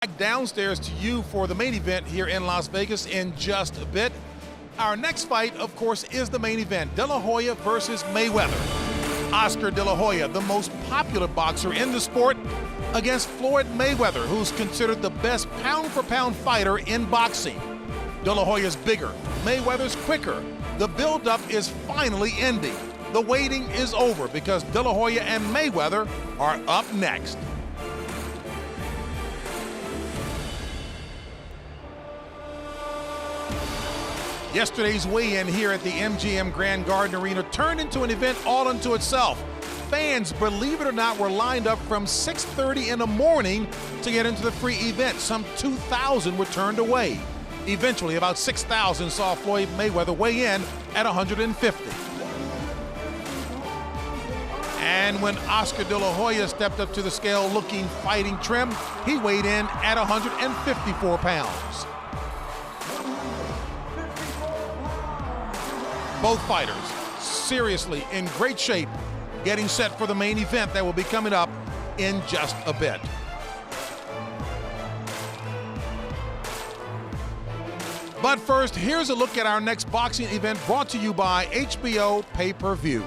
Back downstairs to you for the main event here in Las Vegas in just a bit. Our next fight, of course, is the main event, De La Hoya versus Mayweather. Oscar De La Hoya, the most popular boxer in the sport, against Floyd Mayweather, who's considered the best pound-for-pound fighter in boxing. De La Hoya's bigger, Mayweather's quicker. The buildup is finally ending. The waiting is over because De La Hoya and Mayweather are up next. Yesterday's weigh-in here at the MGM Grand Garden Arena turned into an event all unto itself. Fans, believe it or not, were lined up from 6:30 in the morning to get into the free event. Some 2,000 were turned away. Eventually, about 6,000 saw Floyd Mayweather weigh in at 150. And when Oscar De La Hoya stepped up to the scale looking fighting trim, he weighed in at 154 pounds. Both fighters seriously in great shape, getting set for the main event that will be coming up in just a bit. But first, here's a look at our next boxing event brought to you by HBO Pay-Per-View.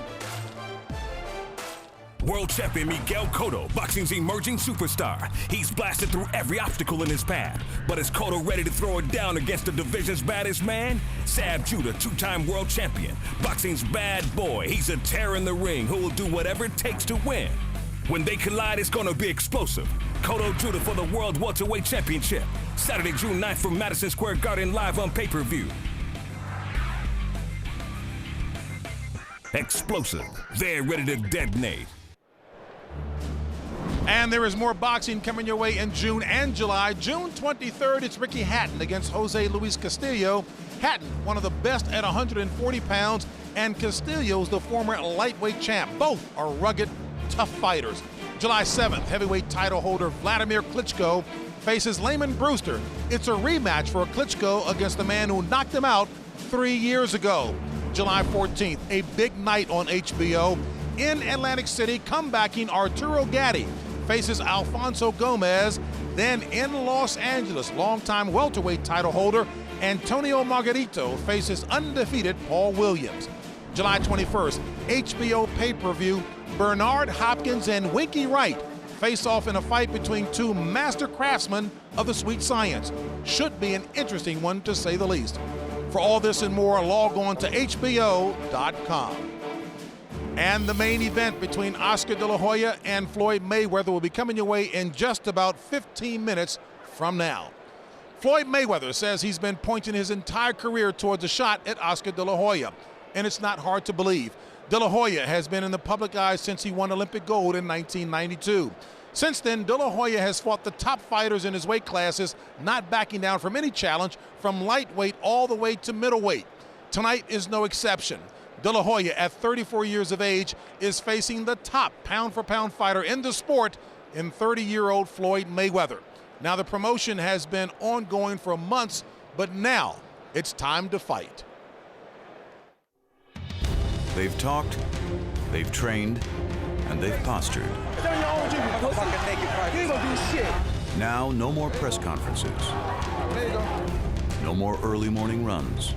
World champion Miguel Cotto, boxing's emerging superstar. He's blasted through every obstacle in his path. But is Cotto ready to throw it down against the division's baddest man? Sab Judah, two-time world champion, boxing's bad boy. He's a terror in the ring who will do whatever it takes to win. When they collide, it's gonna be explosive. Cotto Judah for the World Welterweight Championship. Saturday, June 9th from Madison Square Garden, live on pay-per-view. Explosive. They're ready to detonate. And there is more boxing coming your way in June and July. June 23rd, it's Ricky Hatton against Jose Luis Castillo. Hatton, one of the best at 140 pounds, and Castillo's the former lightweight champ. Both are rugged, tough fighters. July 7th, heavyweight title holder Vladimir Klitschko faces Layman Brewster. It's a rematch for Klitschko against the man who knocked him out 3 years ago. July 14th, a big night on HBO. In Atlantic City, comebacking Arturo Gatti faces Alfonso Gomez. Then in Los Angeles, longtime welterweight title holder Antonio Margarito faces undefeated Paul Williams. July 21st, HBO Pay-Per-View, Bernard Hopkins and Winky Wright face off in a fight between two master craftsmen of the sweet science. Should be an interesting one, to say the least. For all this and more, log on to HBO.com. And the main event between Oscar De La Hoya and Floyd Mayweather will be coming your way in just about 15 minutes from now. Floyd Mayweather says he's been pointing his entire career towards a shot at Oscar De La Hoya, and it's not hard to believe. De La Hoya has been in the public eye since he won Olympic gold in 1992. Since then, De La Hoya has fought the top fighters in his weight classes, not backing down from any challenge, from lightweight all the way to middleweight. Tonight is no exception. De La Hoya, at 34 years of age, is facing the top pound-for-pound fighter in the sport in 30-year-old Floyd Mayweather. Now, the promotion has been ongoing for months, but now it's time to fight. They've talked, they've trained, and they've postured. Now, no more press conferences. No more early morning runs.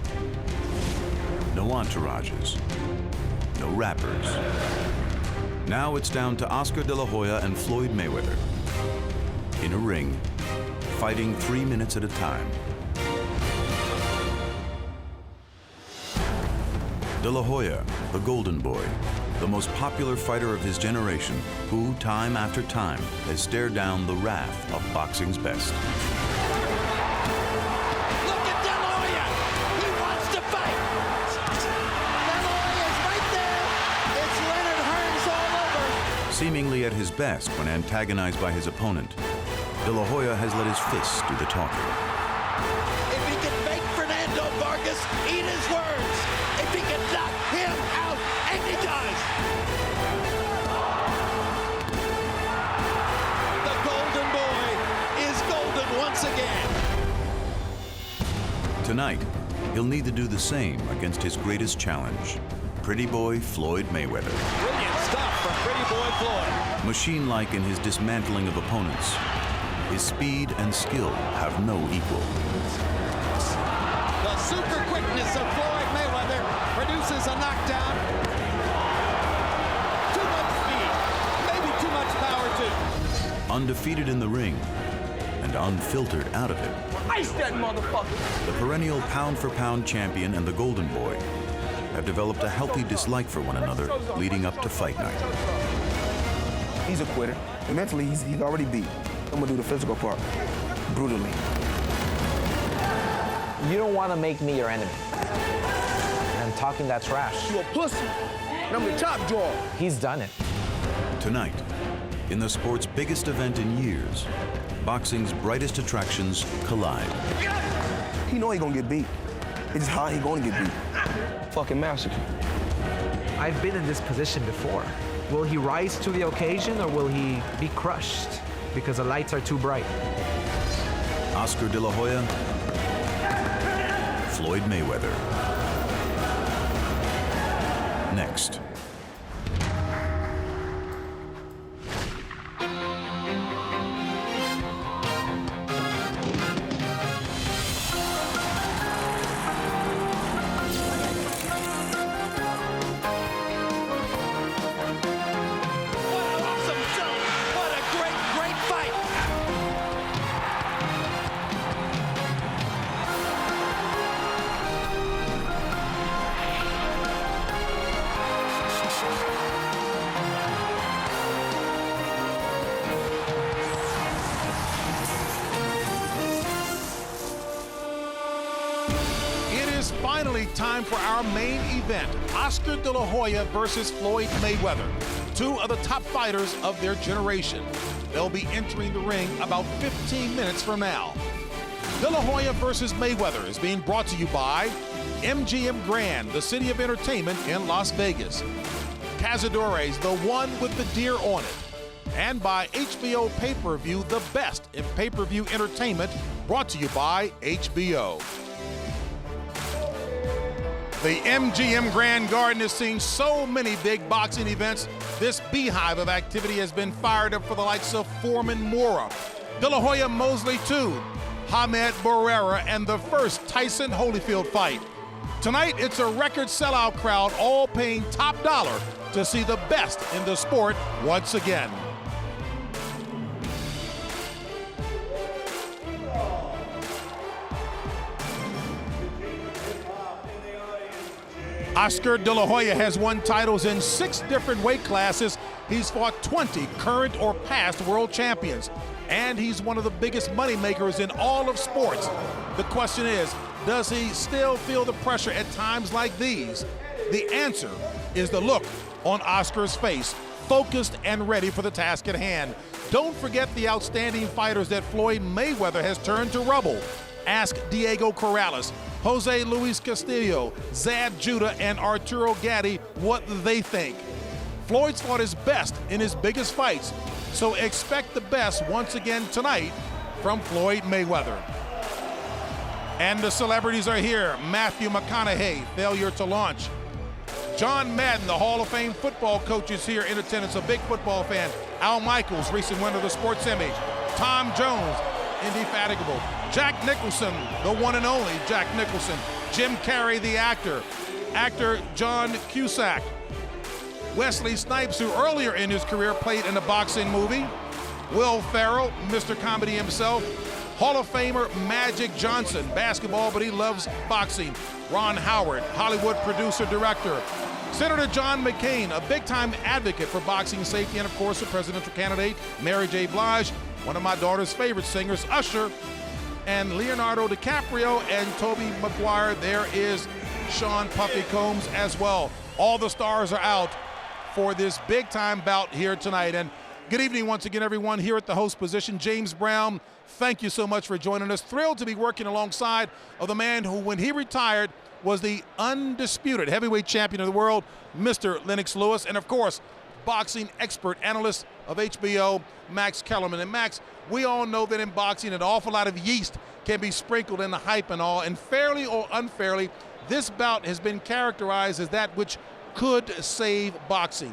No entourages. No rappers. Now it's down to Oscar De La Hoya and Floyd Mayweather. In a ring, fighting 3 minutes at a time. De La Hoya, the Golden Boy, the most popular fighter of his generation, who, time after time, has stared down the wrath of boxing's best. Look at De La Hoya! He wants to fight! De La Hoya's right there! It's Leonard Hearns all over! Seemingly at his best when antagonized by his opponent, De La Hoya has let his fists do the talking. If he can make Fernando Vargas eat his words, if he can knock him out, and he does! The Golden Boy is golden once again. Tonight, he'll need to do the same against his greatest challenge, Pretty Boy Floyd Mayweather. Brilliant stuff from Pretty Boy Floyd. Machine-like in his dismantling of opponents, His speed and skill have no equal. The super quickness of Floyd Mayweather produces a knockdown. Too much speed, maybe too much power too. Undefeated in the ring and unfiltered out of it. Ice that motherfucker! The perennial pound-for-pound champion and the Golden Boy have developed a healthy dislike for one another leading up to fight night. He's a quitter. And mentally, he's already beat. I'm gonna do the physical part, brutally. You don't want to make me your enemy. And talking that trash. You a pussy, and I'm the top dog. He's done it. Tonight, in the sport's biggest event in years, boxing's brightest attractions collide. He know he gonna get beat. It's just how he gonna get beat. Fucking massacre. I've been in this position before. Will he rise to the occasion or will he be crushed because the lights are too bright? Oscar De La Hoya, Floyd Mayweather. Next. Finally, time for our main event, Oscar De La Hoya versus Floyd Mayweather, two of the top fighters of their generation. They'll be entering the ring about 15 minutes from now. De La Hoya versus Mayweather is being brought to you by MGM Grand, the city of entertainment in Las Vegas, Cazadores, the one with the deer on it, and by HBO Pay-Per-View, the best in pay-per-view entertainment, brought to you by HBO. The MGM Grand Garden has seen so many big boxing events. This beehive of activity has been fired up for the likes of Foreman Mora, De La Hoya Mosley II, Hamed Barrera, and the first Tyson Holyfield fight. Tonight, it's a record sellout crowd, all paying top dollar to see the best in the sport once again. Oscar De La Hoya has won titles in 6 different weight classes. He's fought 20 current or past world champions, and he's one of the biggest moneymakers in all of sports. The question is, does he still feel the pressure at times like these? The answer is the look on Oscar's face, focused and ready for the task at hand. Don't forget the outstanding fighters that Floyd Mayweather has turned to rubble. Ask Diego Corrales, Jose Luis Castillo, Zab Judah, and Arturo Gatti what they think. Floyd's fought his best in his biggest fights, so expect the best once again tonight from Floyd Mayweather. And the celebrities are here. Matthew McConaughey, failure to launch. John Madden, the Hall of Fame football coach, is here in attendance, a big football fan. Al Michaels, recent winner of the Sports Emmy. Tom Jones, indefatigable. Jack Nicholson, the one and only Jack Nicholson. Jim Carrey, the actor. Actor John Cusack. Wesley Snipes, who earlier in his career played in a boxing movie. Will Ferrell, Mr. Comedy himself. Hall of Famer Magic Johnson, basketball, but he loves boxing. Ron Howard, Hollywood producer-director. Senator John McCain, a big-time advocate for boxing safety, and of course, the presidential candidate, Mary J. Blige, one of my daughter's favorite singers, Usher, and Leonardo DiCaprio and Tobey Maguire. There is Sean Puffy Combs as well. All the stars are out for this big-time bout here tonight. And good evening once again, everyone, here at the host position. James Brown, thank you so much for joining us. Thrilled to be working alongside of the man who, when he retired, was the undisputed heavyweight champion of the world, Mr. Lennox Lewis, and of course, boxing expert analyst of HBO, Max Kellerman. And Max, we all know that in boxing, an awful lot of yeast can be sprinkled in the hype and all, and fairly or unfairly, this bout has been characterized as that which could save boxing.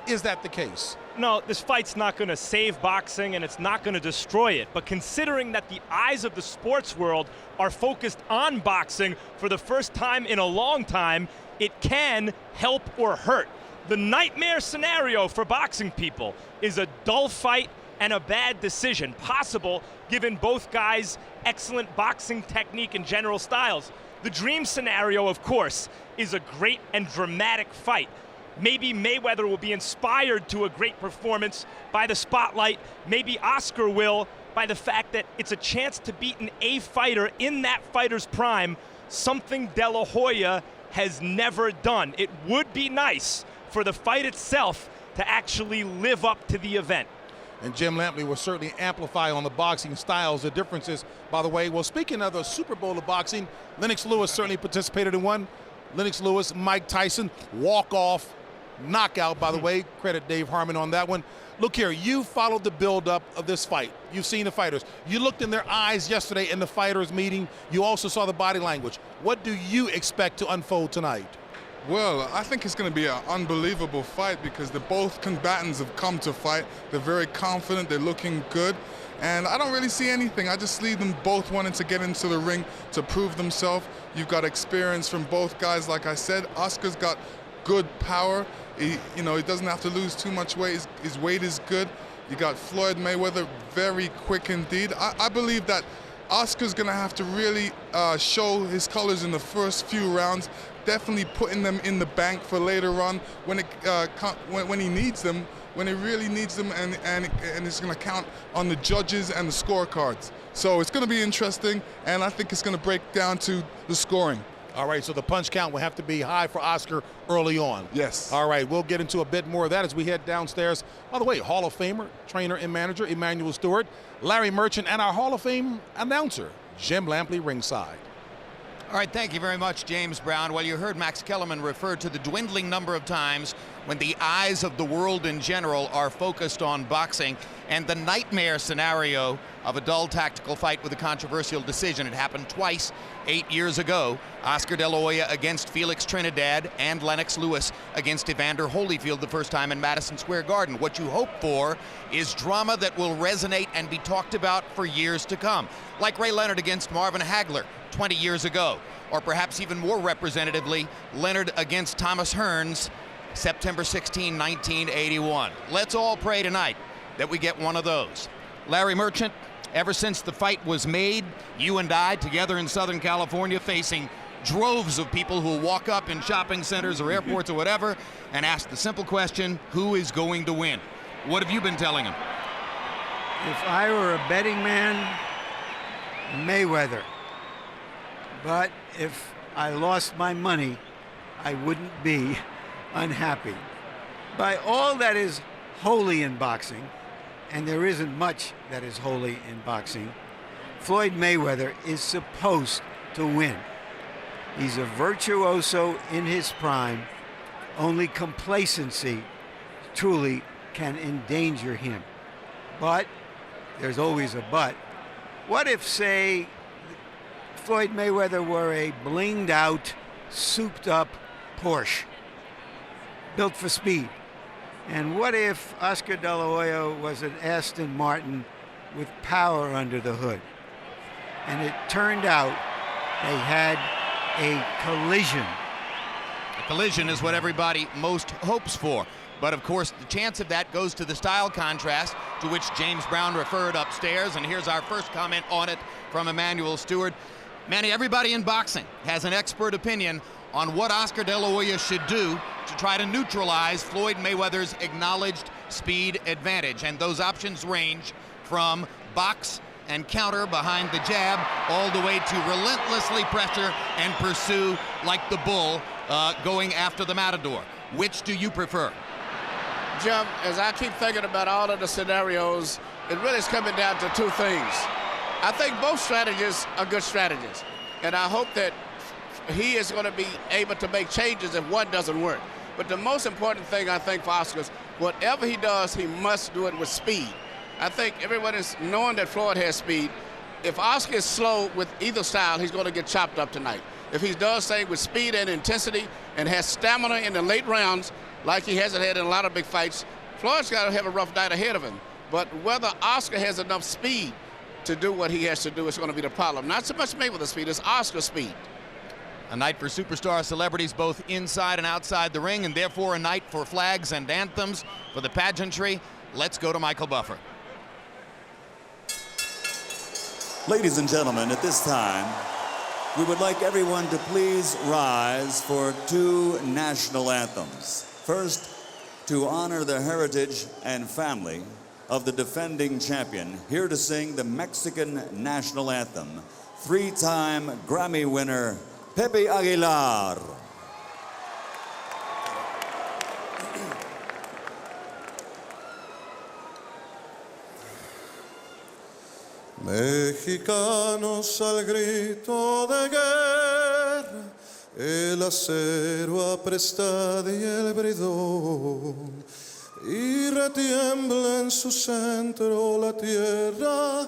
Is that the case? no, this fight's not going to save boxing and it's not going to destroy it. But considering that the eyes of the sports world are focused on boxing for the first time in a long time, it can help or hurt. The nightmare scenario for boxing people is a dull fight and a bad decision, possible given both guys' excellent boxing technique and general styles. The dream scenario, of course, is a great and dramatic fight. Maybe Mayweather will be inspired to a great performance by the spotlight. Maybe Oscar will by the fact that it's a chance to beat an A fighter in that fighter's prime, something De La Hoya has never done. It would be nice for the fight itself to actually live up to the event. And Jim Lampley will certainly amplify on the boxing styles, the differences, by the way. Well, speaking of the Super Bowl of boxing, Lennox Lewis certainly participated in one. Lennox Lewis, Mike Tyson, walk-off, knockout, by the way. Credit Dave Harmon on that one. Look here, you followed the build-up of this fight. You've seen the fighters. You looked in their eyes yesterday in the fighters' meeting. You also saw the body language. What do you expect to unfold tonight? Well, I think it's going to be an unbelievable fight because both combatants have come to fight. They're very confident. They're looking good. And I don't really see anything. I just see them both wanting to get into the ring to prove themselves. You've got experience from both guys, like I said. Oscar's got good power. He doesn't have to lose too much weight. His weight is good. You got Floyd Mayweather, very quick indeed. I believe that Oscar's going to have to really show his colors in the first few rounds, definitely putting them in the bank for later on when he needs them, when he really needs them, and it's going to count on the judges and the scorecards. So it's going to be interesting, and I think it's going to break down to the scoring. All right, so the punch count will have to be high for Oscar early on. Yes. All right, we'll get into a bit more of that as we head downstairs. By the way, Hall of Famer, trainer, and manager Emmanuel Stewart, Larry Merchant, and our Hall of Fame announcer, Jim Lampley, ringside. All right, thank you very much, James Brown. Well, you heard Max Kellerman refer to the dwindling number of times when the eyes of the world in general are focused on boxing and the nightmare scenario of a dull tactical fight with a controversial decision. It happened twice 8 years ago. Oscar De La Hoya against Felix Trinidad and Lennox Lewis against Evander Holyfield the first time in Madison Square Garden. What you hope for is drama that will resonate and be talked about for years to come. Like Ray Leonard against Marvin Hagler 20 years ago. Or perhaps even more representatively, Leonard against Thomas Hearns, September 16, 1981. Let's all pray tonight that we get one of those. Larry Merchant, ever since the fight was made, you and I together in Southern California facing droves of people who walk up in shopping centers or airports or whatever and ask the simple question, who is going to win? What have you been telling them? If I were a betting man, Mayweather. But if I lost my money, I wouldn't be unhappy. By all that is holy in boxing, and there isn't much that is holy in boxing, Floyd Mayweather is supposed to win. He's a virtuoso in his prime. Only complacency truly can endanger him. But there's always a but. What if, say, Floyd Mayweather were a blinged out, souped up Porsche built for speed? And what if Oscar De La Hoya was an Aston Martin with power under the hood? And it turned out they had a collision. A collision is what everybody most hopes for. But of course, the chance of that goes to the style contrast to which James Brown referred upstairs. And here's our first comment on it from Emmanuel Stewart. Manny, everybody in boxing has an expert opinion on what Oscar De La Hoya should do to try to neutralize Floyd Mayweather's acknowledged speed advantage. And those options range from box and counter behind the jab all the way to relentlessly pressure and pursue like the bull going after the matador. Which do you prefer? Jim, as I keep thinking about all of the scenarios, it really is coming down to two things. I think both strategies are good strategies, and I hope that he is going to be able to make changes if one doesn't work. But the most important thing, I think, for Oscar is whatever he does, he must do it with speed. I think everyone is knowing that Floyd has speed. If Oscar is slow with either style, he's going to get chopped up tonight. If he does things with speed and intensity and has stamina in the late rounds, like he hasn't had in a lot of big fights, Floyd's got to have a rough night ahead of him. But whether Oscar has enough speed to do what he has to do is going to be the problem. Not so much Mayweather's speed, it's Oscar's speed. A night for superstar celebrities both inside and outside the ring, and therefore a night for flags and anthems for the pageantry. Let's go to Michael Buffer. Ladies and gentlemen, at this time, we would like everyone to please rise for two national anthems. First, to honor the heritage and family of the defending champion, here to sing the Mexican national anthem, three-time Grammy winner, Pepe Aguilar. Mexicanos al grito de guerra, el acero apresta y el bridón, y retiembla en su centro la tierra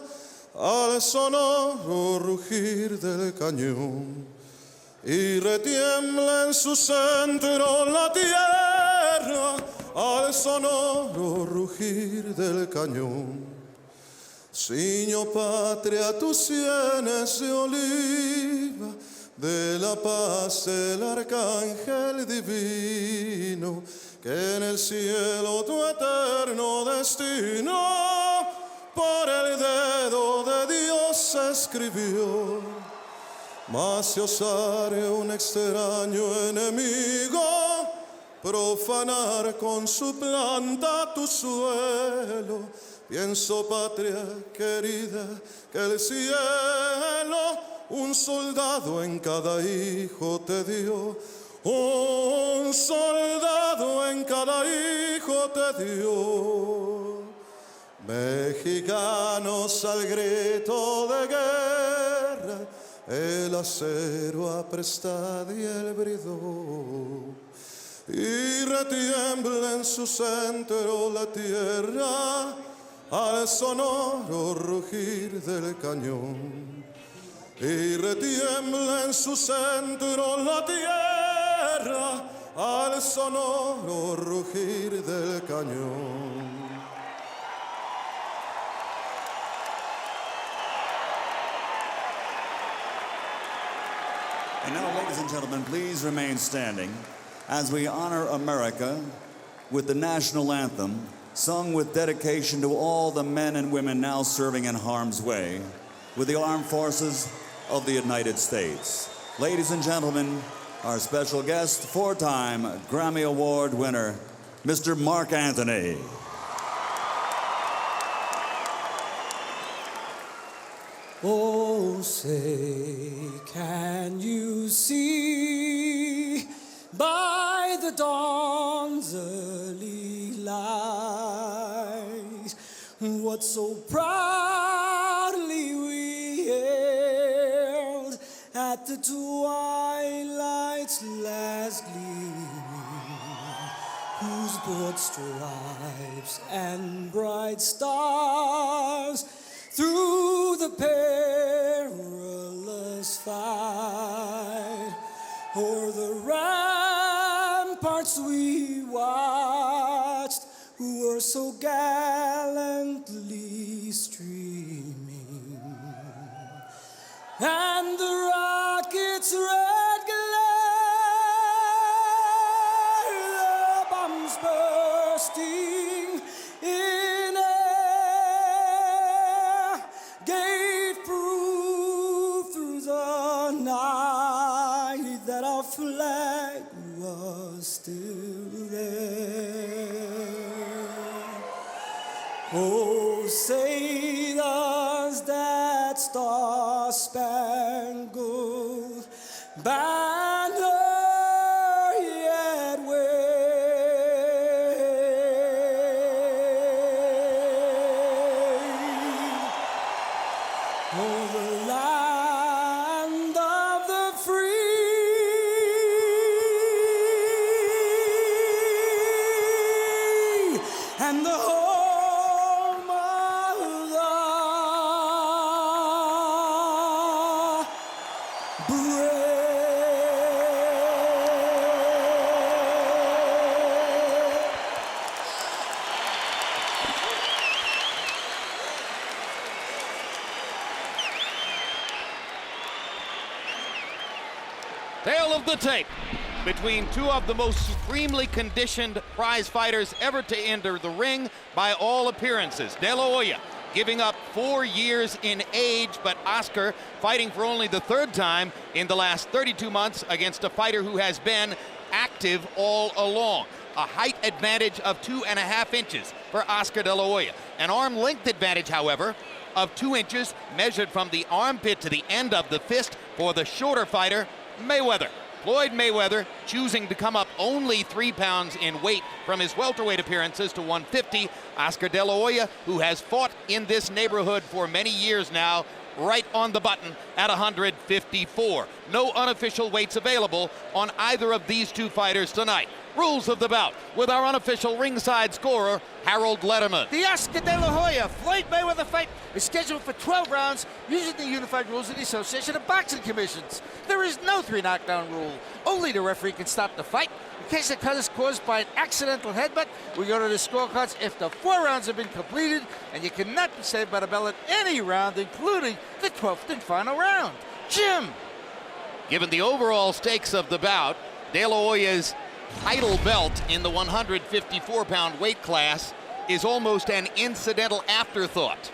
al sonoro rugir del cañón. Y retiembla en su centro la tierra al sonoro rugir del cañón. Ciño patria tus sienes de oliva, de la paz el arcángel divino, que en el cielo tu eterno destino por el dedo de Dios escribió. Mas si osare un extraño enemigo profanar con su planta tu suelo, pienso, patria querida, que el cielo un soldado en cada hijo te dio, un soldado en cada hijo te dio. Mexicanos al grito de guerra, el acero apresta y el bridón, y retiembla en su centro la tierra al sonoro rugir del cañón. Y retiembla en su centro la tierra al sonoro rugir del cañón. And now, ladies and gentlemen, please remain standing as we honor America with the national anthem, sung with dedication to all the men and women now serving in harm's way with the armed forces of the United States. Ladies and gentlemen, our special guest, four-time Grammy Award winner, Mr. Mark Anthony. Oh, say, can you see by the dawn's early light what so proudly we hailed at the twilight's last gleaming, whose broad stripes and bright stars through the perilous fight o'er the ramparts we watched, who were so gallantly streaming, and the rocket's red glare, the bombs bursting in air, gave proof through the night that our flag was still there. Oh, say does that star-spangled banner yet wave o'er the land of the free and the home of the brave. Tale of the tape between two of the most supremely conditioned prize fighters ever to enter the ring by all appearances. De La Hoya giving up 4 years in age, but Oscar fighting for only the third time in the last 32 months against a fighter who has been active all along. A height advantage of 2.5 inches for Oscar De La Hoya. An arm length advantage, however, of 2 inches measured from the armpit to the end of the fist for the shorter fighter, Mayweather. Floyd Mayweather choosing to come up only 3 pounds in weight from his welterweight appearances to 150. Oscar De La Hoya, who has fought in this neighborhood for many years now, right on the button at 154. No unofficial weights available on either of these two fighters tonight. Rules of the bout with our unofficial ringside scorer, Harold Letterman. The Oscar De La Hoya Floyd Mayweather fight is scheduled for 12 rounds using the unified rules of the Association of Boxing Commissions. There is no 3 knockdown rule. Only the referee can stop the fight. In case the cut is caused by an accidental headbutt, we go to the scorecards after 4 rounds have been completed, and you cannot be saved by the bell at any round, including the 12th and final round. Jim. Given the overall stakes of the bout, De La Hoya's title belt in the 154-pound weight class is almost an incidental afterthought.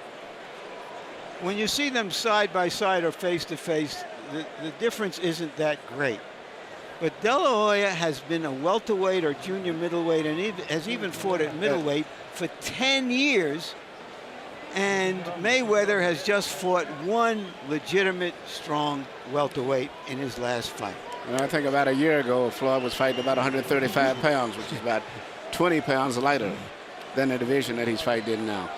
When you see them side by side or face to face, the difference isn't that great. But De La Hoya has been a welterweight or junior middleweight and has even fought at middleweight for 10 years. And Mayweather has just fought one legitimate, strong welterweight in his last fight. And I think about a year ago, Floyd was fighting about 135 pounds, which is about 20 pounds lighter than the division that he's fighting in now.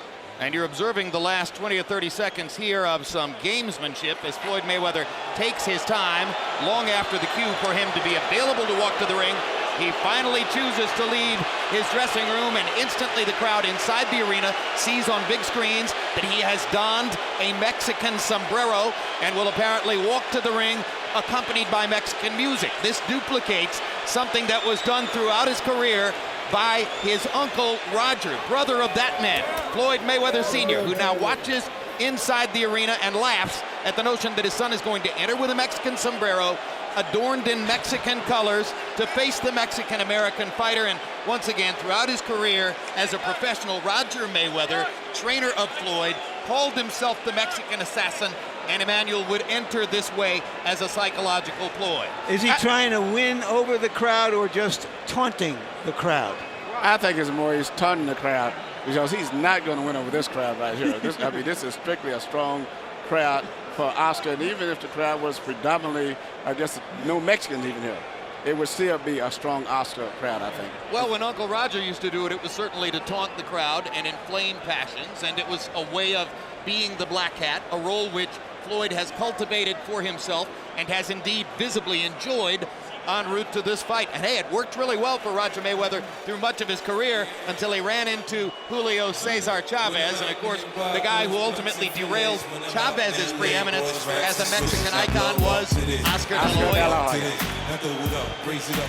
And you're observing the last 20 or 30 seconds here of some gamesmanship as Floyd Mayweather takes his time long after the cue for him to be available to walk to the ring. He finally chooses to leave his dressing room, and instantly the crowd inside the arena sees on big screens that he has donned a Mexican sombrero and will apparently walk to the ring accompanied by Mexican music. This duplicates something that was done throughout his career by his uncle Roger, brother of that man, Floyd Mayweather Sr., who now watches inside the arena and laughs at the notion that his son is going to enter with a Mexican sombrero adorned in Mexican colors to face the Mexican-American fighter. And once again, throughout his career as a professional, Roger Mayweather, trainer of Floyd, called himself the Mexican assassin, and Emmanuel would enter this way as a psychological ploy. Is he trying to win over the crowd or just taunting the crowd? I think it's more he's taunting the crowd because he's not going to win over this crowd right here. This is strictly a strong crowd for Oscar, and even if the crowd was predominantly, I guess, no Mexicans even here, it would still be a strong Oscar crowd, I think. Well, when Uncle Roger used to do it, it was certainly to taunt the crowd and inflame passions, and it was a way of being the black hat, a role which Floyd has cultivated for himself and has indeed visibly enjoyed en route to this fight. And hey, it worked really well for Roger Mayweather through much of his career until he ran into Julio Cesar Chavez, and of course the guy who ultimately derailed Chavez's preeminence as a Mexican icon was Oscar De La Hoya.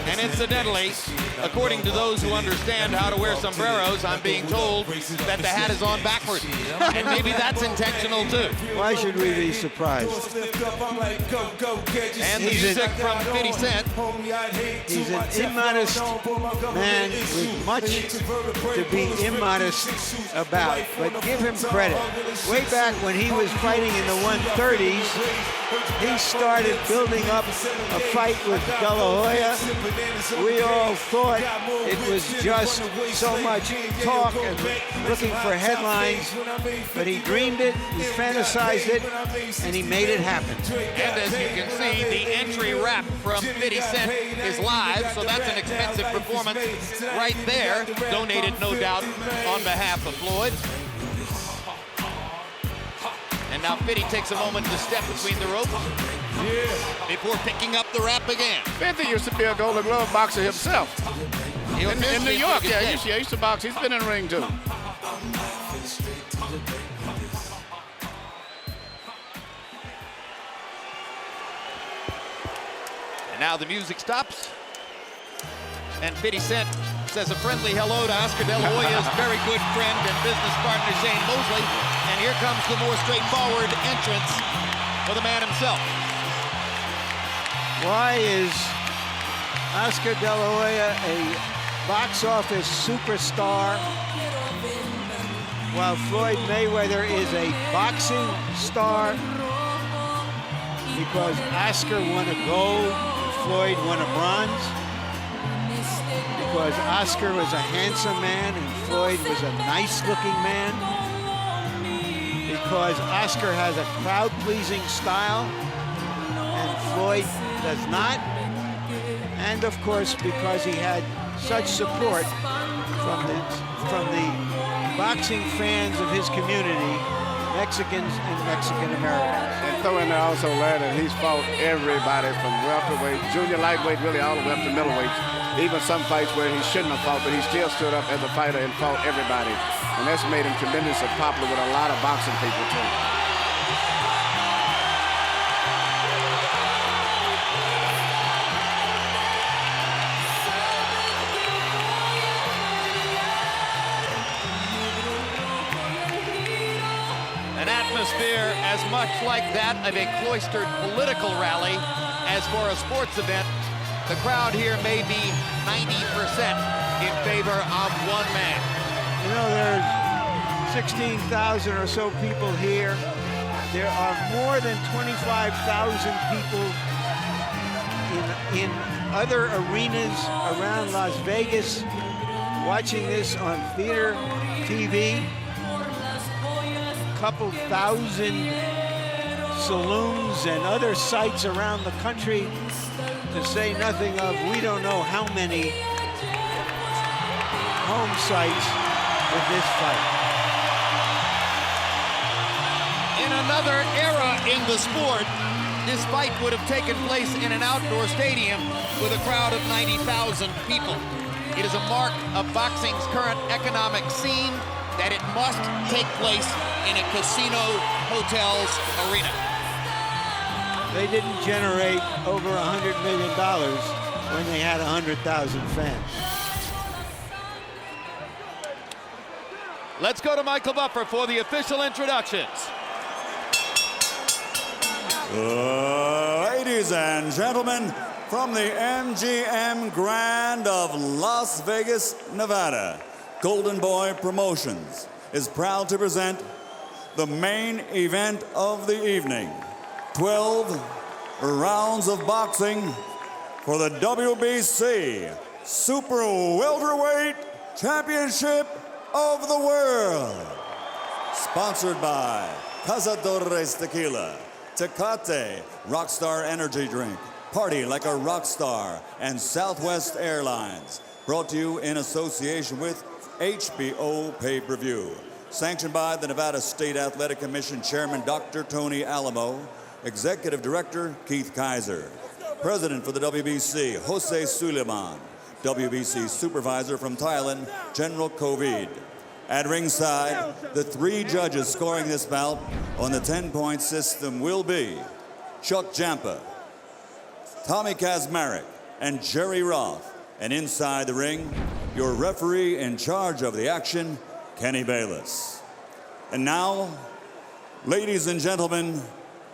And incidentally, according to those who understand how to wear sombreros, I'm being told that the hat is on backwards. And maybe that's intentional too. Why should we be surprised? And the music from 50 Cent. He's an immodest man with much to be immodest about, but give him credit. Way back when he was fighting in the 130s, he started building up a fight with De La Hoya. We all thought it was just so much talk and looking for headlines, but he dreamed it, he fantasized it, and he made it happen. And as you can see, the entry rap from 50 Cent is live, so that's an expensive performance right there, donated no doubt on behalf of Floyd. And now 50 takes a moment to step between the ropes before picking up the rap again. 50 used to be a Golden Glove boxer himself. In New York, yeah, he used to box. He's been in the ring too. And now the music stops, and 50 Cent says a friendly hello to Oscar De La Hoya's very good friend and business partner, Shane Mosley. And here comes the more straightforward entrance for the man himself. Why is Oscar De La Hoya a box office superstar while Floyd Mayweather is a boxing star? Because Oscar won a gold, Floyd won a bronze. Because Oscar was a handsome man and Floyd was a nice-looking man. Because Oscar has a crowd-pleasing style and Floyd does not. And of course, because he had such support from the boxing fans of his community, Mexicans and Mexican Americans. And throw in there also, Larry, that he's fought everybody from welterweight, junior lightweight, really all the way up to middleweight. Even some fights where he shouldn't have fought, but he still stood up as a fighter and fought everybody. And that's made him tremendously popular with a lot of boxing people, too. An atmosphere as much like that of a cloistered political rally as for a sports event. The crowd here may be 90% in favor of one man. You know, there's 16,000 or so people here. There are more than 25,000 people in other arenas around Las Vegas watching this on theater TV. Couple thousand saloons and other sites around the country, to say nothing of we don't know how many home sites with this fight. In another era in the sport, this fight would have taken place in an outdoor stadium with a crowd of 90,000 people. It is a mark of boxing's current economic scene that it must take place in a casino hotel's arena. They didn't generate over $100 million when they had 100,000 fans. Let's go to Michael Buffer for the official introductions. Ladies and gentlemen, from the MGM Grand of Las Vegas, Nevada, Golden Boy Promotions is proud to present the main event of the evening. 12 rounds of boxing for the WBC Super Welterweight Championship of the World. Sponsored by Cazadores Tequila, Tecate Rockstar Energy Drink, Party Like a Rockstar, and Southwest Airlines. Brought to you in association with HBO Pay-Per-View. Sanctioned by the Nevada State Athletic Commission Chairman Dr. Tony Alamo, Executive Director Keith Kaiser, President for the WBC Jose Suleiman, WBC Supervisor from Thailand General Kovid. At ringside, the 3 judges scoring this bout on the 10-point system will be Chuck Jampa, Tommy Kazmarek, and Jerry Roth. And inside the ring, your referee in charge of the action, Kenny Bayless. And now, ladies and gentlemen,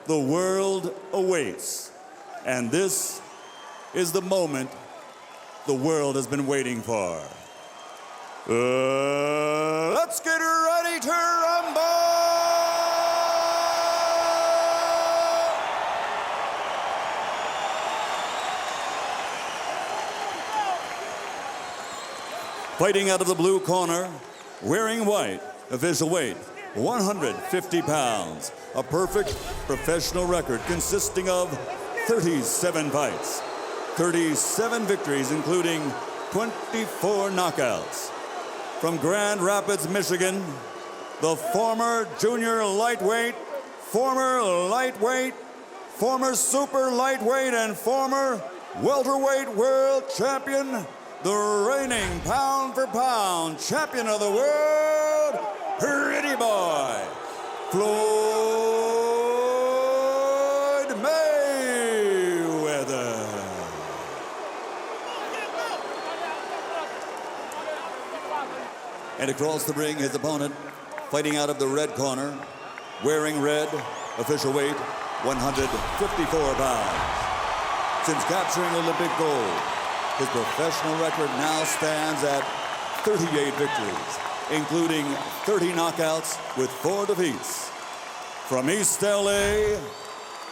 the world awaits. And this is the moment the world has been waiting for. Let's get ready to rumble! Fighting out of the blue corner, wearing white, official weight, 150 pounds. A perfect professional record consisting of 37 fights, 37 victories, including 24 knockouts. From Grand Rapids, Michigan, the former junior lightweight, former lightweight, former super lightweight, and former welterweight world champion, the reigning pound-for-pound champion of the world, Pretty Boy, Floyd Mayweather. And across the ring, his opponent, fighting out of the red corner, wearing red, official weight, 154 pounds. since capturing Olympic gold. His professional record now stands at 38 victories, including 30 knockouts with 4 defeats. From East LA,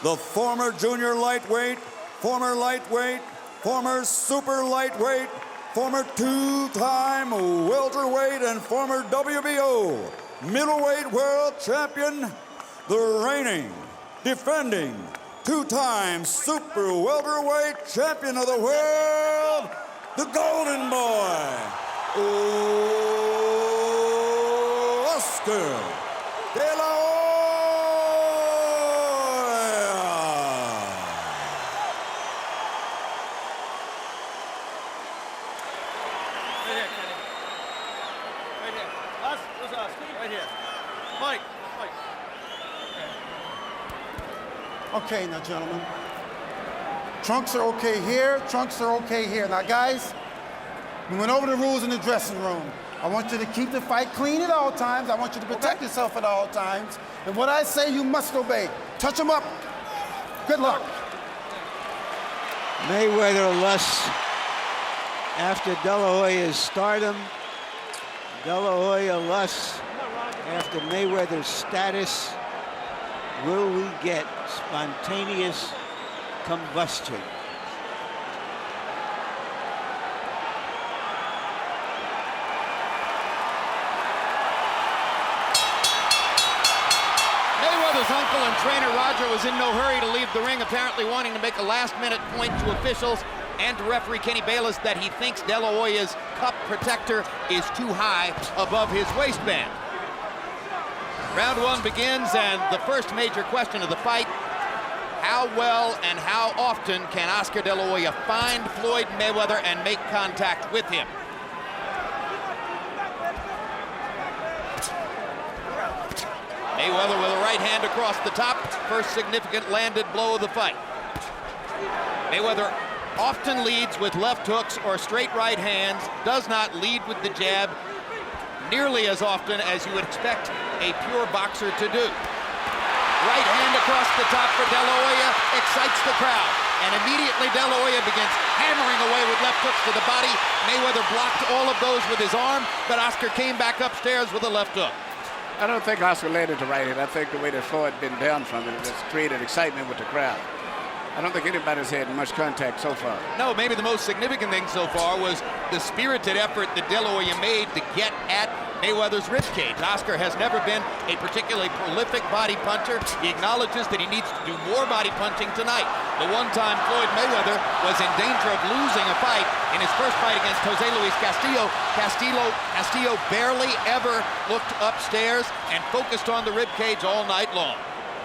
the former junior lightweight, former lightweight, former super lightweight, former 2-time welterweight, and former WBO middleweight world champion, the reigning, defending, 2-time super welterweight champion of the world, the Golden Boy, Oscar De La Hoya. Okay, now, gentlemen. Trunks are okay here, trunks are okay here. Now, guys, we went over the rules in the dressing room. I want you to keep the fight clean at all times. I want you to protect yourself at all times. And what I say, you must obey. Touch them up. Good luck. Mayweather lusts after De La Hoya's stardom. De La Hoya lusts after Mayweather's status. Will we get spontaneous combustion? Mayweather's uncle and trainer Roger was in no hurry to leave the ring, apparently wanting to make a last-minute point to officials and to referee Kenny Bayless that he thinks De La Hoya's cup protector is too high above his waistband. Round 1 begins, and the first major question of the fight: how well and how often can Oscar De La Hoya find Floyd Mayweather and make contact with him? Mayweather with a right hand across the top, first significant landed blow of the fight. Mayweather often leads with left hooks or straight right hands, does not lead with the jab nearly as often as you would expect a pure boxer to do. Right hand across the top for De La Hoya excites the crowd, and immediately De La Hoya begins hammering away with left hooks to the body. Mayweather blocked all of those with his arm, but Oscar came back upstairs with a left hook. I don't think Oscar landed the right hand. I think the way that Floyd been down from it has created excitement with the crowd. I don't think anybody's had much contact so far. No, maybe the most significant thing so far was the spirited effort that De La Hoya made to get at Mayweather's ribcage. Oscar has never been a particularly prolific body puncher. He acknowledges that he needs to do more body punching tonight. The one time Floyd Mayweather was in danger of losing a fight in his first fight against Jose Luis Castillo. Castillo barely ever looked upstairs and focused on the ribcage all night long.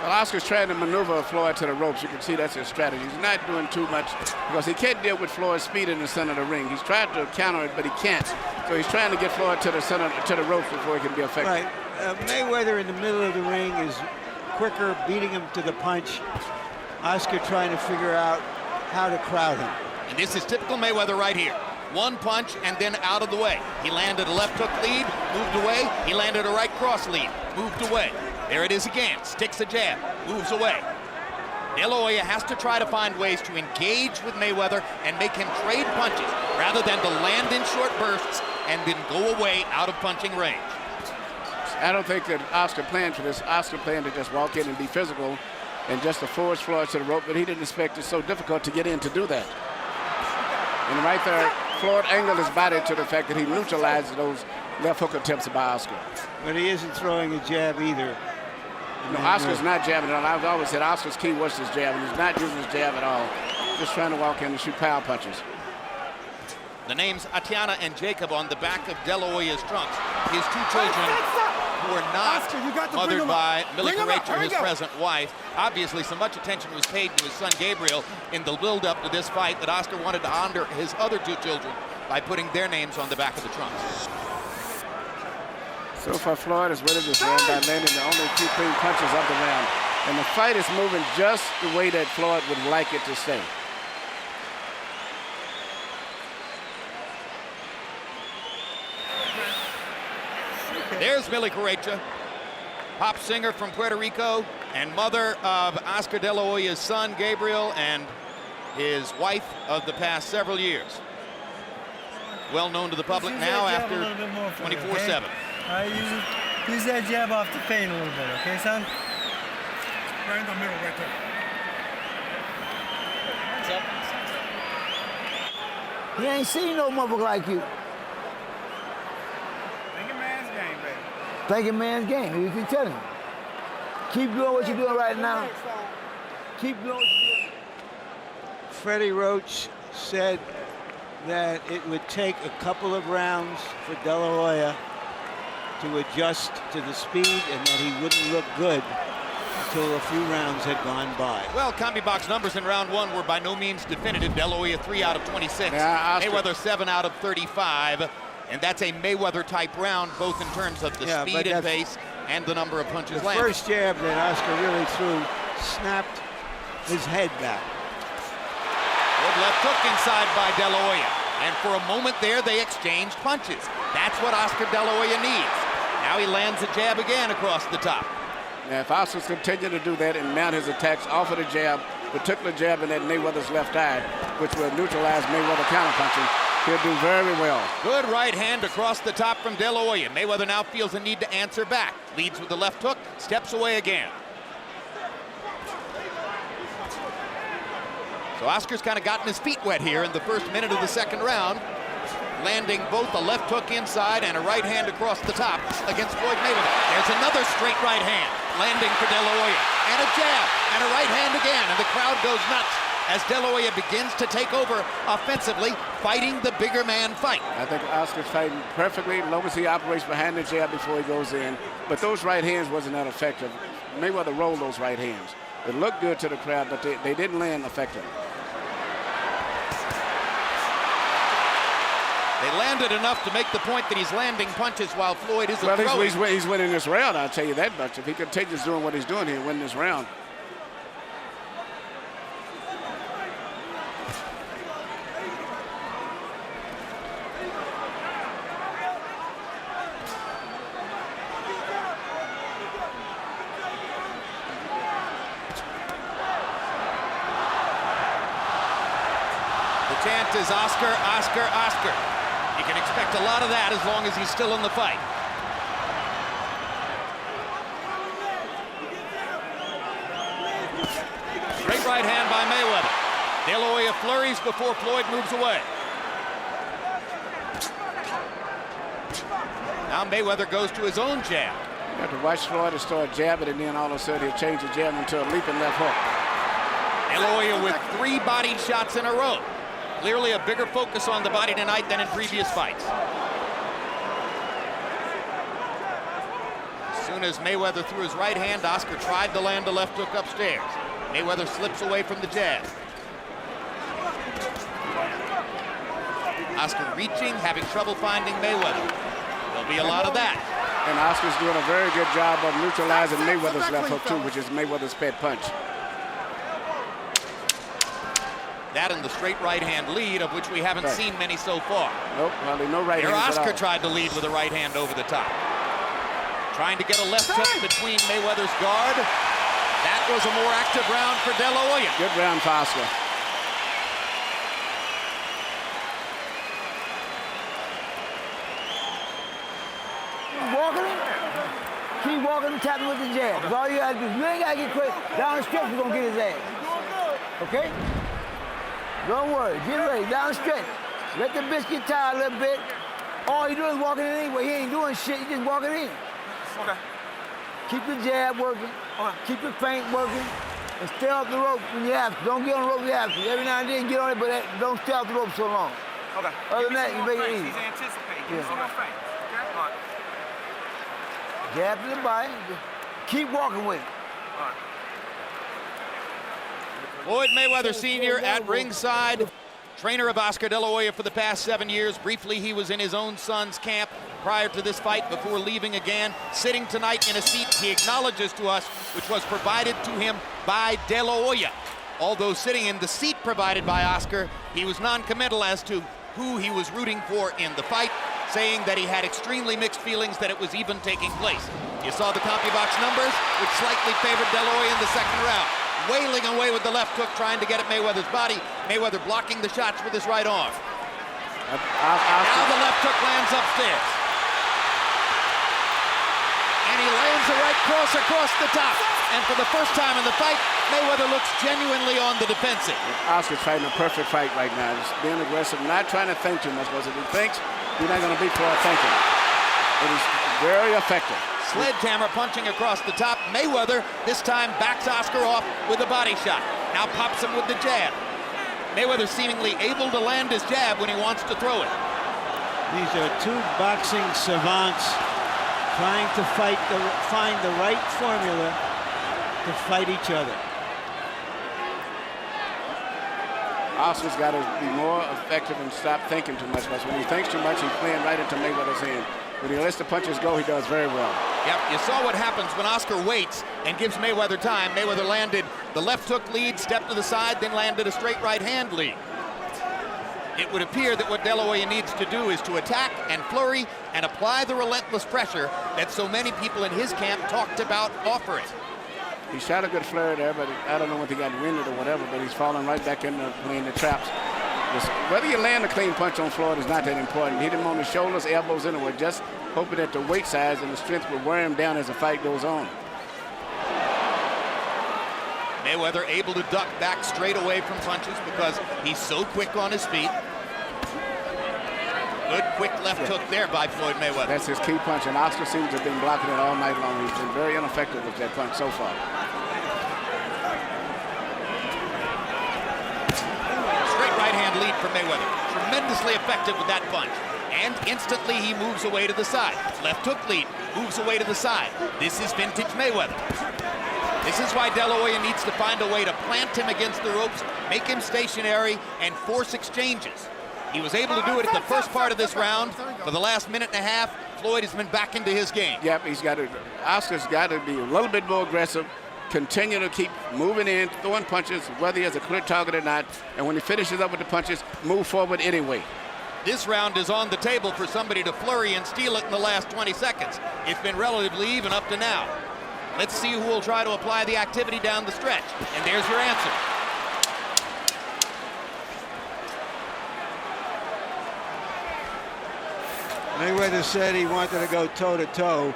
Well, Oscar's trying to maneuver Floyd to the ropes. You can see that's his strategy. He's not doing too much because he can't deal with Floyd's speed in the center of the ring. He's tried to counter it, but he can't. So he's trying to get Floyd to the center, to the ropes before he can be effective. Right. Mayweather in the middle of the ring is quicker, beating him to the punch. Oscar trying to figure out how to crowd him. And this is typical Mayweather right here. One punch and then out of the way. He landed a left hook lead, moved away. He landed a right cross lead, moved away. There it is again, sticks a jab, moves away. De La Hoya has to try to find ways to engage with Mayweather and make him trade punches rather than to land in short bursts and then go away out of punching range. I don't think that Oscar planned for this. Oscar planned to just walk in and be physical and just to force Floyd to the rope, but he didn't expect it so difficult to get in to do that. And right there, Floyd angled his body to the fact that he neutralized those left hook attempts by Oscar. But he isn't throwing a jab either. No, Oscar's not jabbing at all. I've always said Oscar's key was his jab, and he's not using his jab at all. Just trying to walk in and shoot power punches. The names Atiana and Jacob on the back of De La Hoya's trunks. His two children who are not mothered by Millie Carrecha, his present wife. Obviously, so much attention was paid to his son Gabriel in the build-up to this fight that Oscar wanted to honor his other two children by putting their names on the back of the trunks. So far, Floyd is winning this round by landing the only two clean punches of the round. And the fight is moving just the way that Floyd would like it to stay. There's Millie Carrecha, pop singer from Puerto Rico and mother of Oscar De La Hoya's son, Gabriel, and his wife of the past several years. Well known to the public now after 24/7. Use that jab off the feint a little bit, okay, son? Right in the middle, right there. He ain't seen no motherfucker like you. Thinking man's game, baby. Thinking man's game. You can tell him. Keep doing what you're doing right now. Keep doing what you're doing. Freddie Roach said that it would take a couple of rounds for De La Hoya to adjust to the speed and that he wouldn't look good until a few rounds had gone by. Well, CombiBox numbers in round one were by no means definitive. De La Hoya 3 out of 26. Yeah, Mayweather 7 out of 35. And that's a Mayweather-type round, both in terms of the speed and pace and the number of punches the landed. first jab that Oscar really threw snapped his head back. Good left hook inside by De La Hoya. And for a moment there, they exchanged punches. That's what Oscar De La Hoya needs. Now he lands a jab again across the top. Now, if Oscar's continue to do that and mount his attacks off of the jab, particular jab in that Mayweather's left eye, which will neutralize Mayweather counterpunching, he'll do very well. Good right hand across the top from De La Hoya. Mayweather now feels a need to answer back. Leads with the left hook, steps away again. So Oscar's kind of gotten his feet wet here in the first minute of the second round, landing both a left hook inside and a right hand across the top against Floyd Mayweather. There's another straight right hand landing for De La Hoya, and a jab and a right hand again, and the crowd goes nuts as De La Hoya begins to take over offensively, fighting the bigger man fight. I think Oscar's fighting perfectly as long as he operates behind the jab before he goes in, but those right hands wasn't that effective. Mayweather rolled those right hands. It looked good to the crowd, but they didn't land effectively. They landed enough to make the point that he's landing punches while Floyd isn't throwing. He's winning this round, I'll tell you that much. If he continues doing what he's doing, he'll win this round. The chant is Oscar, Oscar, Oscar. You can expect a lot of that as long as he's still in the fight. Great right hand by Mayweather. De La Hoya flurries before Floyd moves away. Now Mayweather goes to his own jab. You have to watch Floyd to start jabbing, and then all of a sudden he'll change the jab into a leaping left hook. De La Hoya with 3 bodied shots in a row. Clearly a bigger focus on the body tonight than in previous fights. As soon as Mayweather threw his right hand, Oscar tried to land a left hook upstairs. Mayweather slips away from the jab. Oscar reaching, having trouble finding Mayweather. There'll be a lot of that. And Oscar's doing a very good job of neutralizing Mayweather's left hook too, which is Mayweather's pet punch. That and the straight right hand lead, of which we haven't seen many so far. Nope, hardly no right Here hands at Oscar all. tried to lead with a right hand over the top. Trying to get a left hook between Mayweather's guard. That was a more active round for De La Hoya. Good round for Oscar. Walking it. Keep walking and tapping with the jab. That's all you gotta do. You ain't gotta get quick. Down the stretch, you're gonna get his ass. Okay? Don't worry. Get ready. Down the stretch. Let the bitch get tired a little bit. All you doing is walking in anyway. He ain't doing shit. He just walking in. Okay. Keep the jab working. Keep the feint working. And stay off the rope when you have to. Don't get on the rope when you have to. Every now and then get on it, but don't stay off the rope so long. Okay. Other than that, you make it easy. He's anticipating. Yeah. Some more feint. Okay? All right. Jab to the body. Keep walking with it. All right. Floyd Mayweather Sr. at ringside, trainer of Oscar De La Hoya for the past 7 years. Briefly, he was in his own son's camp prior to this fight before leaving again. Sitting tonight in a seat he acknowledges to us, which was provided to him by De La Hoya. Although sitting in the seat provided by Oscar, he was non-committal as to who he was rooting for in the fight, saying that he had extremely mixed feelings that it was even taking place. You saw the CompuBox numbers, which slightly favored De La Hoya in the second round. Wailing away with the left hook, trying to get at Mayweather's body. Mayweather blocking the shots with his right arm. Now the left hook lands upstairs. And he lands a right cross across the top. And for the first time in the fight, Mayweather looks genuinely on the defensive. Oscar's fighting a perfect fight right now. He's being aggressive, not trying to think too much, because if he thinks, he's not going to beat for thinking. It is very effective. Sledgehammer punching across the top. Mayweather this time backs Oscar off with a body shot. Now pops him with the jab. Mayweather seemingly able to land his jab when he wants to throw it. These are two boxing savants trying to find the right formula to fight each other. Oscar's got to be more effective and stop thinking too much, because when he thinks too much, he's playing right into Mayweather's hand. When he lets the punches go, he does very well. Yep, you saw what happens when Oscar waits and gives Mayweather time. Mayweather landed the left hook lead, stepped to the side, then landed a straight right hand lead. It would appear that what De La Hoya needs to do is to attack and flurry and apply the relentless pressure that so many people in his camp talked about offering. He shot a good flurry there, but I don't know if he got winded or whatever, but he's falling right back into playing the traps. Whether you land a clean punch on Floyd is not that important. Hit him on the shoulders, elbows anywhere, just hoping that the weight size and the strength will wear him down as the fight goes on. Mayweather able to duck back straight away from punches because he's so quick on his feet. Good quick left hook there by Floyd Mayweather. That's his key punch, and Oscar seems to have been blocking it all night long. He's been very ineffective with that punch so far. Straight right hand lead for Mayweather. Tremendously effective with that punch. And instantly he moves away to the side. Left hook lead, moves away to the side. This is vintage Mayweather. This is why De La Hoya needs to find a way to plant him against the ropes, make him stationary, and force exchanges. He was able to do it at the first part of this round. For the last minute and a half, Floyd has been back into his game. Yep, Oscar's got to be a little bit more aggressive, continue to keep moving in, throwing punches, whether he has a clear target or not, and when he finishes up with the punches, move forward anyway. This round is on the table for somebody to flurry and steal it in the last 20 seconds. It's been relatively even up to now. Let's see who will try to apply the activity down the stretch. And there's your answer. Mayweather said he wanted to go toe-to-toe.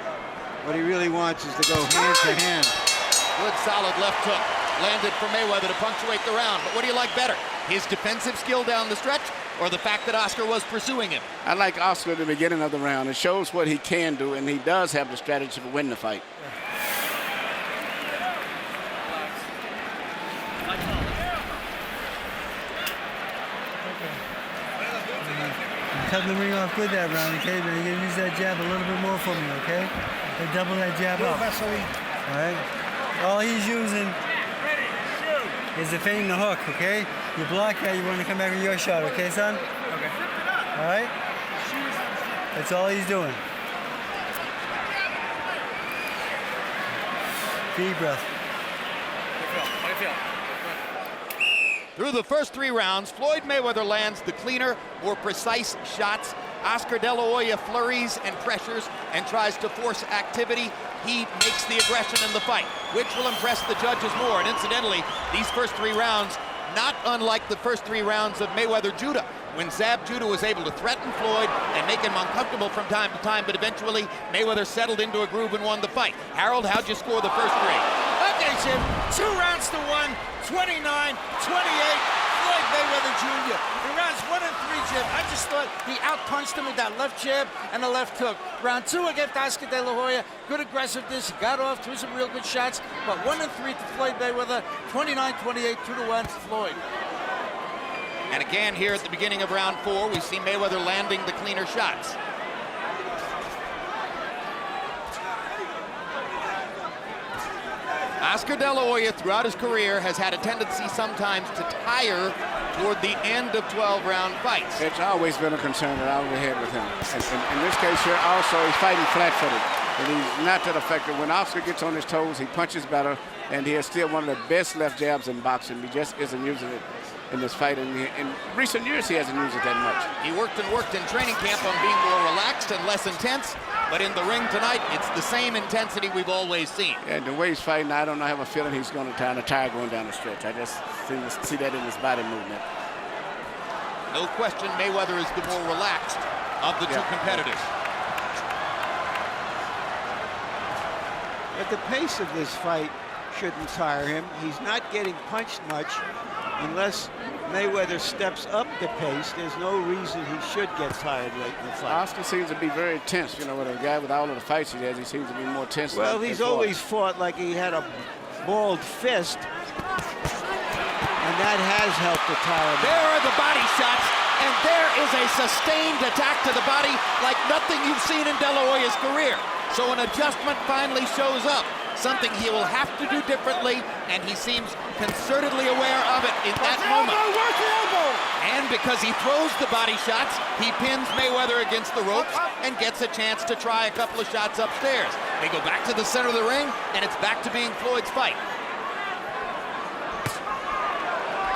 What he really wants is to go hand-to-hand. Good solid left hook. Landed for Mayweather to punctuate the round. But what do you like better? His defensive skill down the stretch, or the fact that Oscar was pursuing him? I like Oscar at the beginning of the round. It shows what he can do, and he does have the strategy for winning the fight. Cutting the ring off good that round, okay? But you're gonna use that jab a little bit more for me, okay? And double that jab up. All right? All he's using is defending the hook, okay? You block that, you want to come back with your shot, okay, son? Okay. All right? That's all he's doing. Deep breath. How do you feel? Through the first 3 rounds, Floyd Mayweather lands the cleaner, more precise shots. Oscar De La Hoya flurries and pressures and tries to force activity. He makes the aggression in the fight, which will impress the judges more. And incidentally, these first 3 rounds, not unlike the first 3 rounds of Mayweather Judah, when Zab Judah was able to threaten Floyd and make him uncomfortable from time to time, but eventually Mayweather settled into a groove and won the fight. Harold, how'd you score the first 3? Okay, Jim, 2 rounds to 1, 29-28, Floyd Mayweather Jr. In rounds 1 and 3, Jim, I just thought he outpunched him with that left jab and the left hook. Round 2 against Oscar De La Hoya, good aggressiveness, he got off, threw some real good shots, but 1 and 3 to Floyd Mayweather, 29-28, 2-1 to Floyd. And again, here at the beginning of round 4, we see Mayweather landing the cleaner shots. Oscar De La Hoya, throughout his career, has had a tendency sometimes to tire toward the end of 12-round fights. It's always been a concern that I would have with him. In this case here, also, he's fighting flat-footed, and he's not that effective. When Oscar gets on his toes, he punches better, and he is still one of the best left jabs in boxing. He just isn't using it in this fight, and in recent years, he hasn't used it that much. He worked and worked in training camp on being more relaxed and less intense. But in the ring tonight, it's the same intensity we've always seen. And the way he's fighting, I don't know, I have a feeling he's going to tire going down the stretch. I just see that in his body movement. No question, Mayweather is the more relaxed of the two competitors. But the pace of this fight shouldn't tire him. He's not getting punched much unless Mayweather steps up the pace. There's no reason he should get tired late in the fight. Oscar seems to be very tense, you know, with a guy with all of the fights he has, he seems to be more tense. Well, he's always fought like he had a balled fist, and that has helped to tire him. There are the body shots, and there is a sustained attack to the body like nothing you've seen in De La Hoya's career. So an adjustment finally shows up, something he will have to do differently, and he seems concertedly aware of it in that moment. And because he throws the body shots, he pins Mayweather against the ropes and gets a chance to try a couple of shots upstairs. They go back to the center of the ring, and it's back to being Floyd's fight.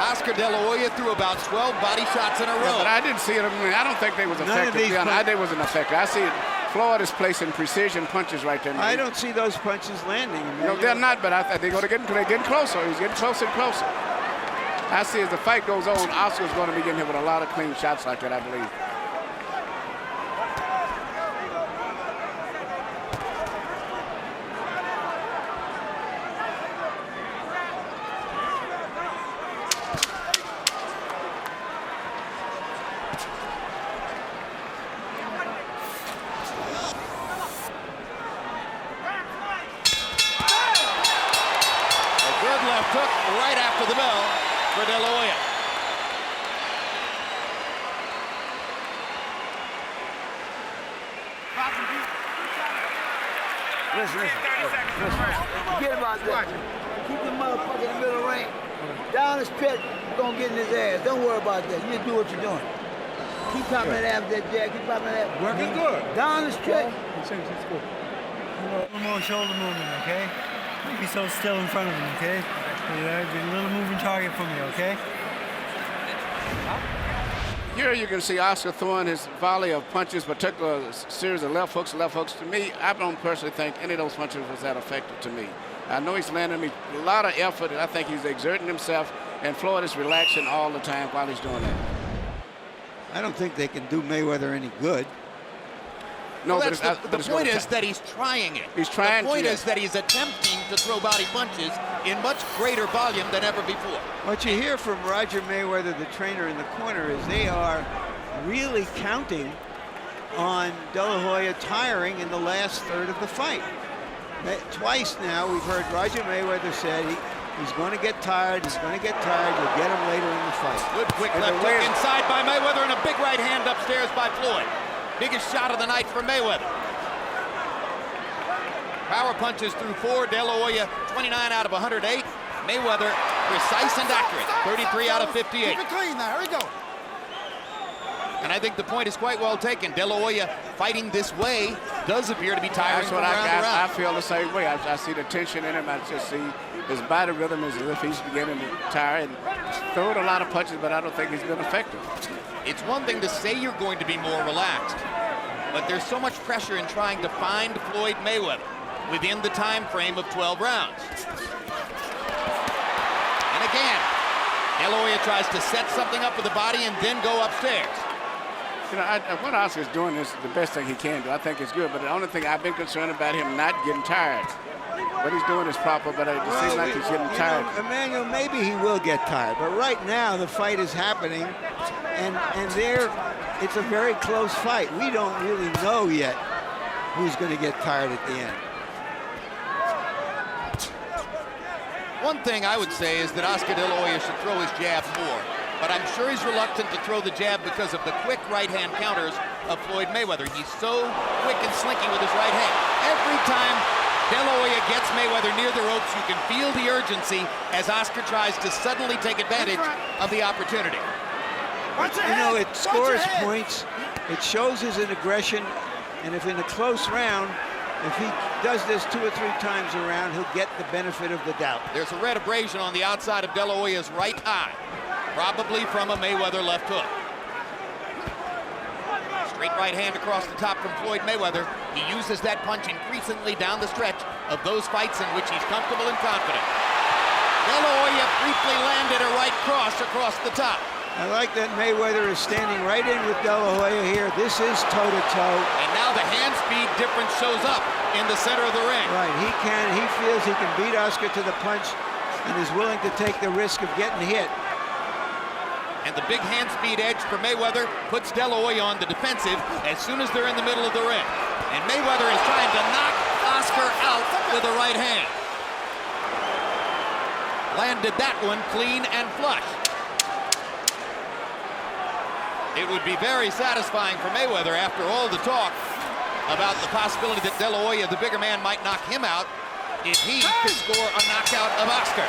Oscar De La Hoya threw about 12 body shots in a row. Yeah, but I didn't see it. I mean, I don't think they was effective. I think it wasn't effective. I see it. Floyd is placing precision punches right there. I don't see those punches landing. No, they're not, but they're getting closer. He's getting closer and closer. I see as the fight goes on, Oscar's going to be getting hit with a lot of clean shots like that, I believe. Hook right after the bell for De La Hoya. Listen. Forget about that. Keep the motherfucker in the middle of the ring. Down the stretch, you're going to get in his ass. Don't worry about that. You just do what you're doing. Keep popping that ass, that jack. Keep popping that. Working good. Down the stretch. A little more shoulder movement, okay? Don't be so still in front of him, okay? Be a little moving target for me, okay? Here you can see Oscar throwing his volley of punches, particularly a series of left hooks. To me, I don't personally think any of those punches was that effective to me. I know he's landing a lot of effort, and I think he's exerting himself, and Floyd is relaxing all the time while he's doing that. I don't think they can do Mayweather any good. No, well, but the point is that he's trying it. He's trying. The point is that he's attempting to throw body punches in much greater volume than ever before. What you hear from Roger Mayweather, the trainer in the corner, is they are really counting on De La Hoya tiring in the last third of the fight. Twice now we've heard Roger Mayweather say he's going to get tired, you'll get him later in the fight. Good quick left hook inside by Mayweather and a big right hand upstairs by Floyd. Biggest shot of the night for Mayweather. Power punches through 4. De La Hoya 29 out of 108. Mayweather precise and accurate. 33 out of 58. Keep it clean now. Here we go. And I think the point is quite well taken. De La Hoya fighting this way does appear to be tiring. That's what I feel the same way. I see the tension in him. I just see his body rhythm is as if he's beginning to tire and throwing a lot of punches, but I don't think he's been effective. It's one thing to say you're going to be more relaxed, but there's so much pressure in trying to find Floyd Mayweather within the time frame of 12 rounds. And again, De La Hoya tries to set something up with the body and then go upstairs. You know, what Oscar's doing is the best thing he can do. I think it's good, but the only thing I've been concerned about him not getting tired. What he's doing is proper, but it seems like he's getting tired. Emmanuel, maybe he will get tired, but right now the fight is happening, and it's a very close fight. We don't really know yet who's going to get tired at the end. One thing I would say is that Oscar De La Hoya should throw his jab more, but I'm sure he's reluctant to throw the jab because of the quick right-hand counters of Floyd Mayweather. He's so quick and slinky with his right hand. Every time De La Hoya gets Mayweather near the ropes, you can feel the urgency as Oscar tries to suddenly take advantage of the opportunity. You know, it scores points, it shows his aggression, and if in a close round, if he does this 2 or 3 times around, he'll get the benefit of the doubt. There's a red abrasion on the outside of De La Hoya's right eye, probably from a Mayweather left hook. Straight right hand across the top from Floyd Mayweather. He uses that punch increasingly down the stretch of those fights in which he's comfortable and confident. De La Hoya briefly landed a right cross across the top. I like that Mayweather is standing right in with De La Hoya here. This is toe-to-toe. And now the hand speed difference shows up in the center of the ring. Right, he feels he can beat Oscar to the punch and is willing to take the risk of getting hit. And the big hand speed edge for Mayweather puts De La Hoya on the defensive as soon as they're in the middle of the ring. And Mayweather is trying to knock Oscar out with a right hand. Landed that one clean and flush. It would be very satisfying for Mayweather after all the talk about the possibility that De La Hoya, the bigger man, might knock him out if he could score a knockout of Oscar.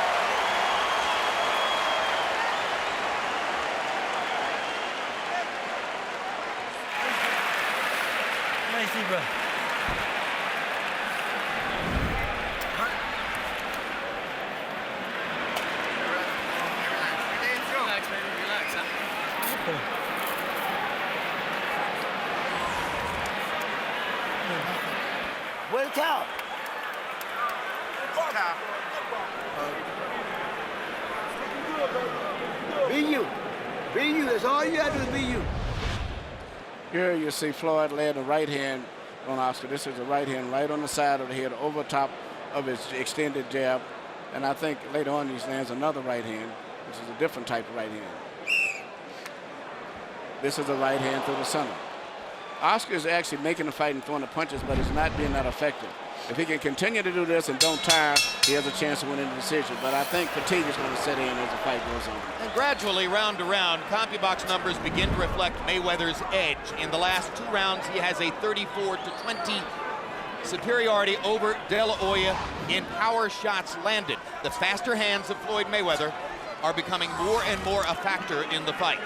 Nice, bro. Where's the towel? Be you. Be you. That's all you got to do is be you. Here you see Floyd land a right hand on Oscar. This is a right hand right on the side of the head, over top of his extended jab. And I think later on he lands another right hand, which is a different type of right hand. This is a right hand through the center. Oscar is actually making the fight and throwing the punches, but he's not being that effective. If he can continue to do this and don't tire, he has a chance to win in the decision. But I think fatigue is going to set in as the fight goes on. And gradually, round to round, CompuBox numbers begin to reflect Mayweather's edge. In the last 2 rounds, he has a 34-20 superiority over De La Hoya in power shots landed. The faster hands of Floyd Mayweather are becoming more and more a factor in the fight.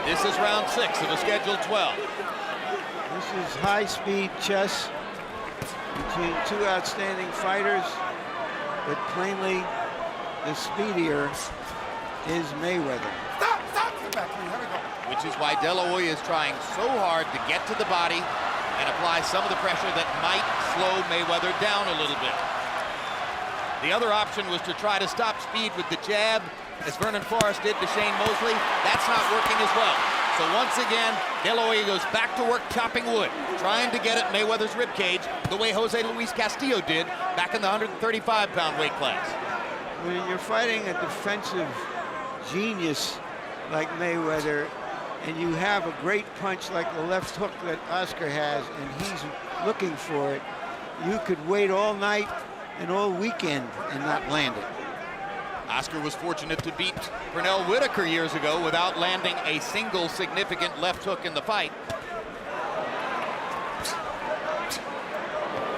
This is round 6 of a scheduled 12. This is high-speed chess between 2 outstanding fighters, but plainly the speedier is Mayweather. Stop! Here we go. Which is why De La Hoya is trying so hard to get to the body and apply some of the pressure that might slow Mayweather down a little bit. The other option was to try to stop speed with the jab, as Vernon Forrest did to Shane Mosley. That's not working as well. So once again, De La Hoya goes back to work chopping wood, trying to get at Mayweather's ribcage the way Jose Luis Castillo did back in the 135-pound weight class. When you're fighting a defensive genius like Mayweather, and you have a great punch like the left hook that Oscar has, and he's looking for it, you could wait all night and all weekend and not land it. Oscar was fortunate to beat Pernell Whitaker years ago without landing a single significant left hook in the fight.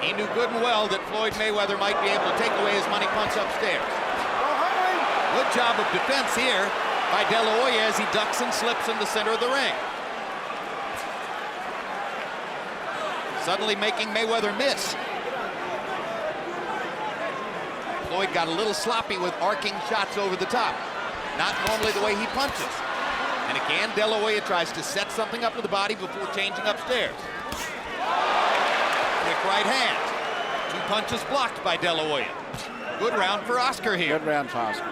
He knew good and well that Floyd Mayweather might be able to take away his money punch upstairs. Good job of defense here by De La Hoya as he ducks and slips in the center of the ring. Suddenly making Mayweather miss. Floyd got a little sloppy with arcing shots over the top. Not normally the way he punches. And again, De La Hoya tries to set something up with the body before changing upstairs. Quick right hand. 2 punches blocked by De La Hoya. Good round for Oscar here. Good round for Oscar.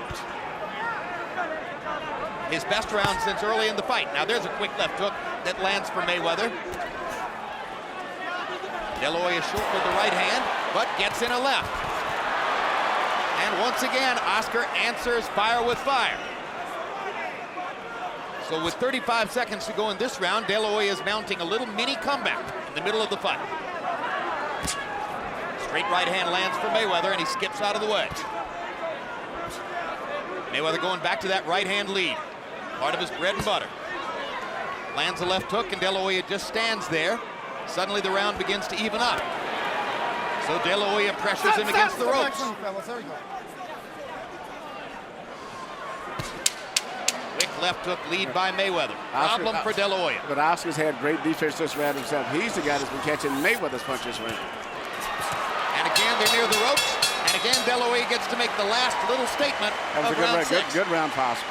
His best round since early in the fight. Now there's a quick left hook that lands for Mayweather. De La Hoya short with the right hand, but gets in a left. And once again, Oscar answers fire with fire. So with 35 seconds to go in this round, De La Hoya is mounting a little mini comeback in the middle of the fight. Straight right hand lands for Mayweather, and he skips out of the wedge. Mayweather going back to that right hand lead, part of his bread and butter. Lands a left hook, and De La Hoya just stands there. Suddenly the round begins to even up. So De La Hoya pressures him against the ropes. Quick left hook lead by Mayweather. Problem for De La Hoya. But Oscar's had great defense this round himself. He's the guy that's been catching Mayweather's punches round. And again, they're near the ropes. And again, De La Hoya gets to make the last little statement of round 6. Good round for Oscar.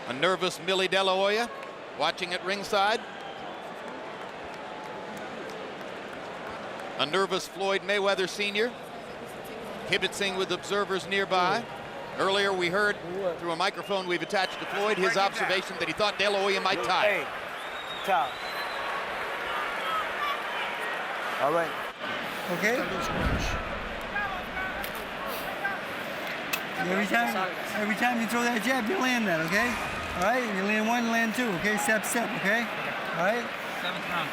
A nervous Millie De La Hoya watching at ringside. A nervous Floyd Mayweather Sr. kibitzing with observers nearby. Earlier we heard through a microphone we've attached to Floyd his observation that he thought De La Hoya might tie. Hey, top. All right. Okay? Every time you throw that jab, you land that, okay? All right? You land one, land two, okay? Step, step, okay? All right? 7th round.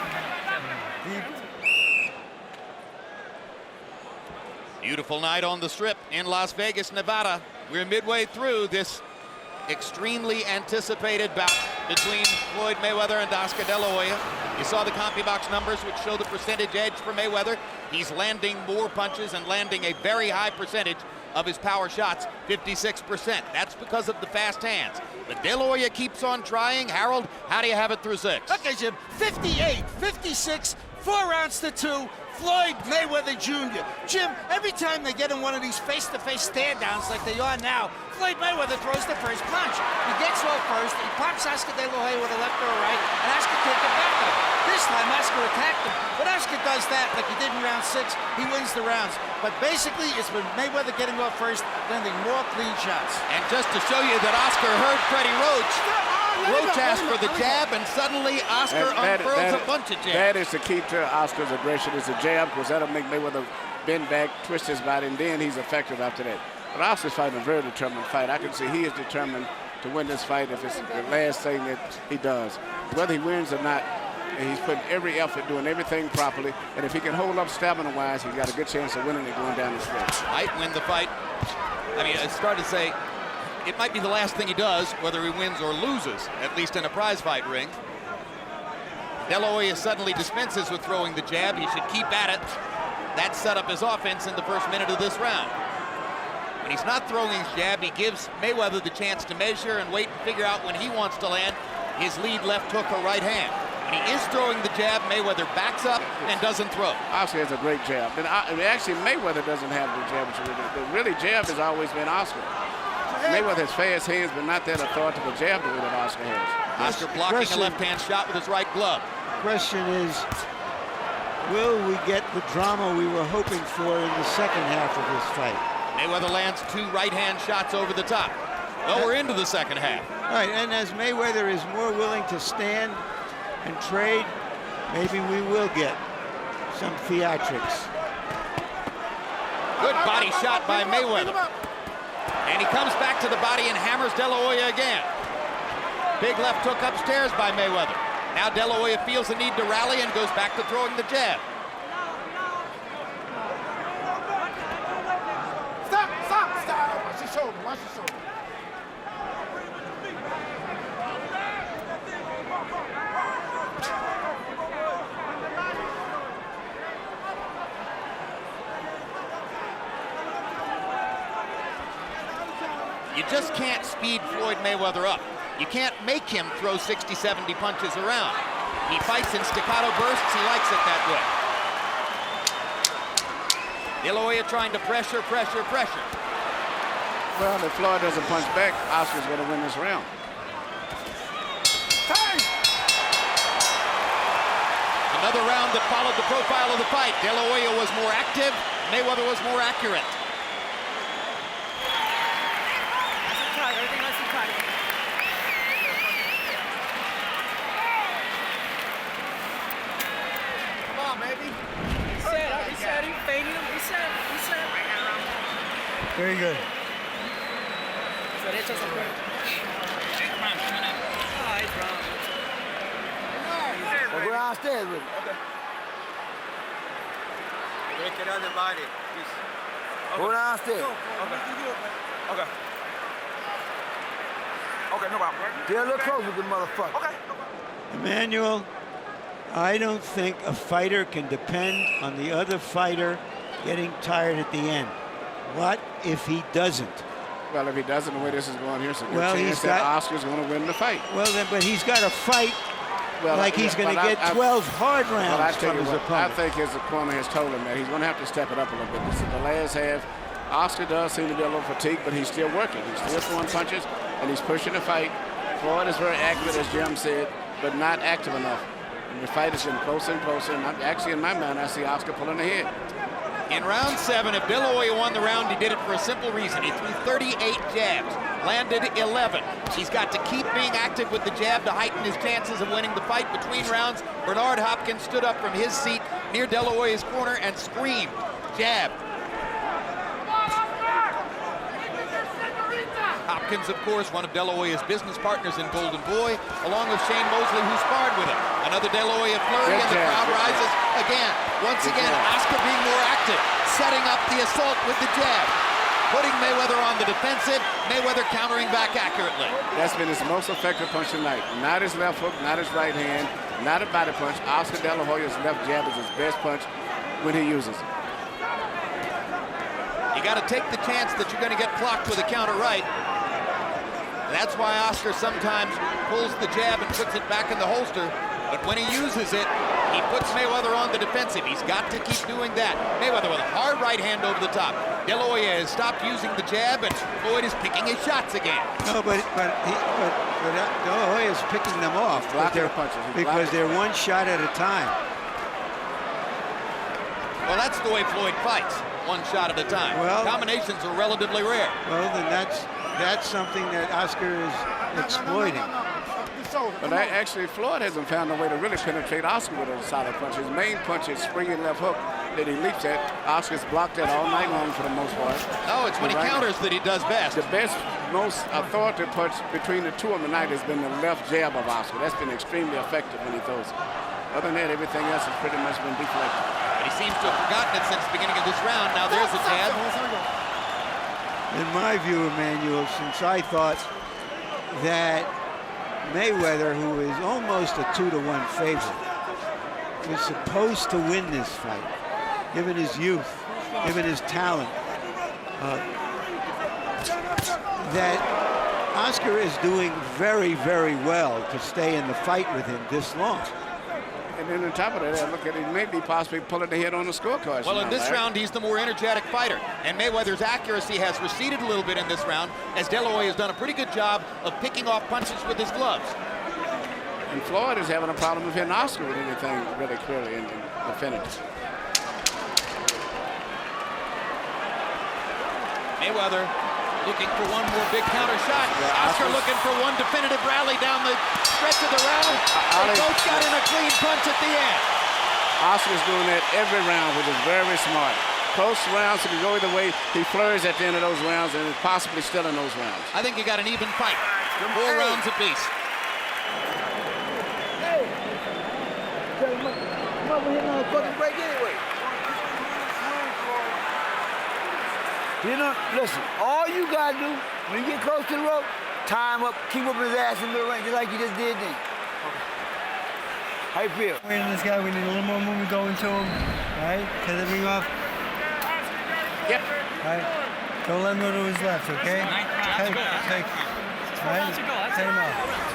Beautiful night on the Strip in Las Vegas, Nevada. We're midway through this extremely anticipated bout between Floyd Mayweather and Oscar De La Hoya. You saw the CompuBox numbers, which show the percentage edge for Mayweather. He's landing more punches and landing a very high percentage of his power shots, 56%. That's because of the fast hands. But De La Hoya keeps on trying. Harold, how do you have it through 6? Okay, Jim, 58, 56, 4 rounds to 2. Floyd Mayweather Jr. Jim, every time they get in one of these face-to-face stand-downs like they are now, Floyd Mayweather throws the first punch. He gets off first, he pops Oscar De La Hoya with a left or a right, and Oscar takes it back up. This time, Oscar attacked him, but Oscar does that like he did in round 6. He wins the rounds. But basically, it's been Mayweather getting off first, landing more clean shots. And just to show you that Oscar heard Freddie Roach, Roach asked for the jab, and suddenly Oscar unfurls a bunch of jabs. That is the key to Oscar's aggression, is the jab, because that'll make Mayweather bend back, twist his body, and then he's effective after that. But Oscar's fighting a very determined fight. I can see he is determined to win this fight if it's the last thing that he does. Whether he wins or not, and he's putting every effort, doing everything properly, and if he can hold up stamina-wise, he's got a good chance of winning it going down the stretch. Might win the fight. I mean, it's started to say, it might be the last thing he does, whether he wins or loses, at least in a prize fight ring. De La Hoya suddenly dispenses with throwing the jab. He should keep at it. That set up his offense in the first minute of this round. When he's not throwing his jab, he gives Mayweather the chance to measure and wait and figure out when he wants to land his lead left hook or right hand. When he is throwing the jab, Mayweather backs up and doesn't throw. Oscar has a great jab. And actually, Mayweather doesn't have the jab. The really jab has always been Oscar. Mayweather has fast hands, but not that authoritative jab the way that Oscar has. Oscar blocking a left-hand shot with his right glove. Question is, will we get the drama we were hoping for in the second half of this fight? Mayweather lands 2 right-hand shots over the top. Well, we're into the second half. All right, and as Mayweather is more willing to stand and trade, maybe we will get some theatrics. Good body shot by Mayweather. And he comes back to the body and hammers De La Hoya again. Big left hook upstairs by Mayweather. Now De La Hoya feels the need to rally and goes back to throwing the jab. Stop! Watch your shoulder, watch your shoulder. You just can't speed Floyd Mayweather up. You can't make him throw 60, 70 punches around. He fights in staccato bursts. He likes it that way. De La Hoya trying to pressure. Well, if Floyd doesn't punch back, Oscar's going to win this round. Another round that followed the profile of the fight. De La Hoya was more active. Mayweather was more accurate. Everything nice and tight. Come on, baby. Reset. He faded him. Reset. Very good. We'll go downstairs with it. Break it on the body. Go downstairs. Okay. Okay, no problem. Get a little closer with the motherfucker. Okay. Emmanuel, I don't think a fighter can depend on the other fighter getting tired at the end. What if he doesn't? Well, if he doesn't, the way this is going here, it's a good Well, chance he's that got- Oscar's going to win the fight. Well, then, but he's got to fight like he's going to get 12 hard rounds from his I opponent. think his opponent has told him that he's going to have to step it up a little bit. This is the last half. Oscar does seem to be a little fatigued, but he's still working. He's still throwing punches, and he's pushing the fight. Floyd is very accurate, as Jim said, but not active enough. And the fight is getting closer and closer, and actually, in my mind, I see Oscar pulling ahead. In round 7, if De La Hoya won the round, he did it for a simple reason. He threw 38 jabs, landed 11. He's got to keep being active with the jab to heighten his chances of winning the fight between rounds. Bernard Hopkins stood up from his seat near De La Hoya's corner and screamed, jab. Hopkins, of course, one of De La Hoya's business partners in Golden Boy, along with Shane Mosley, who sparred with him. Another De La Hoya flurry, and the crowd rises again. Once again, Oscar being more active, setting up the assault with the jab, putting Mayweather on the defensive, Mayweather countering back accurately. That's been his most effective punch tonight. Not his left hook, not his right hand, not a body punch. Oscar De La Hoya's left jab is his best punch when he uses it. You got to take the chance that you're going to get clocked with a counter right. That's why Oscar sometimes pulls the jab and puts it back in the holster. But when he uses it, he puts Mayweather on the defensive. He's got to keep doing that. Mayweather with a hard right hand over the top. De La Hoya has stopped using the jab, and Floyd is picking his shots again. No, but De La Hoya is picking them off because they're one shot at a time. Well, that's the way Floyd fights, one shot at a time. Well, combinations are relatively rare. Well, then that's something that Oscar is exploiting. But actually, Floyd hasn't found a way to really penetrate Oscar with a solid punch. His main punch is springing left hook that he leaps at. Oscar's blocked that all night long for the most part. No, it's when he counters that he does best. The best, most authoritative punch between the two of them tonight has been the left jab of Oscar. That's been extremely effective when he throws it. Other than that, everything else has pretty much been deflected. But he seems to have forgotten it since the beginning of this round. Now there's a jab. In my view, Emmanuel, since I thought that Mayweather, who is almost a 2-to-1 favorite, was supposed to win this fight, given his youth, given his talent, that Oscar is doing very, very well to stay in the fight with him this long. And then on top of that, look at it, he may be possibly pulling ahead on the scorecards. Well, in this round, he's the more energetic fighter. And Mayweather's accuracy has receded a little bit in this round, as De La Hoya has done a pretty good job of picking off punches with his gloves. And Floyd is having a problem of hitting Oscar with anything really clearly in the finish. Mayweather looking for one more big counter shot. Yeah, Oscar looking for one definitive rally down the stretch of the round. They both got in a clean punch at the end. Oscar's doing that every round, which is very smart. Close rounds, he can go either way. He flurries at the end of those rounds and is possibly still in those rounds. I think you got an even fight. 4 rounds apiece. Hey! Mother hitting on a fucking break anyway. You know, listen, all you gotta do when you get close to the rope, time up, keep up his ass in the range, just like you just did then. How you feel? Waiting this guy, we need a little more movement going to him. All right? Cut the ring off. Yep. All right? Don't let him go to his left, okay? Take. All right? Take him off.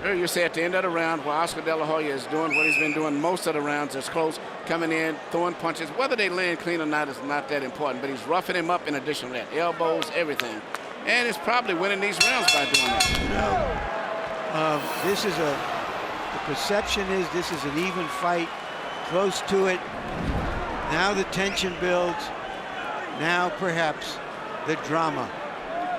You say at the end of the round, where Oscar De La Hoya is doing what he's been doing most of the rounds, is close, coming in, throwing punches. Whether they land clean or not is not that important, but he's roughing him up in addition to that. Elbows, everything. And he's probably winning these rounds by doing that. This is the perception is this is an even fight, close to it. Now the tension builds. Now perhaps the drama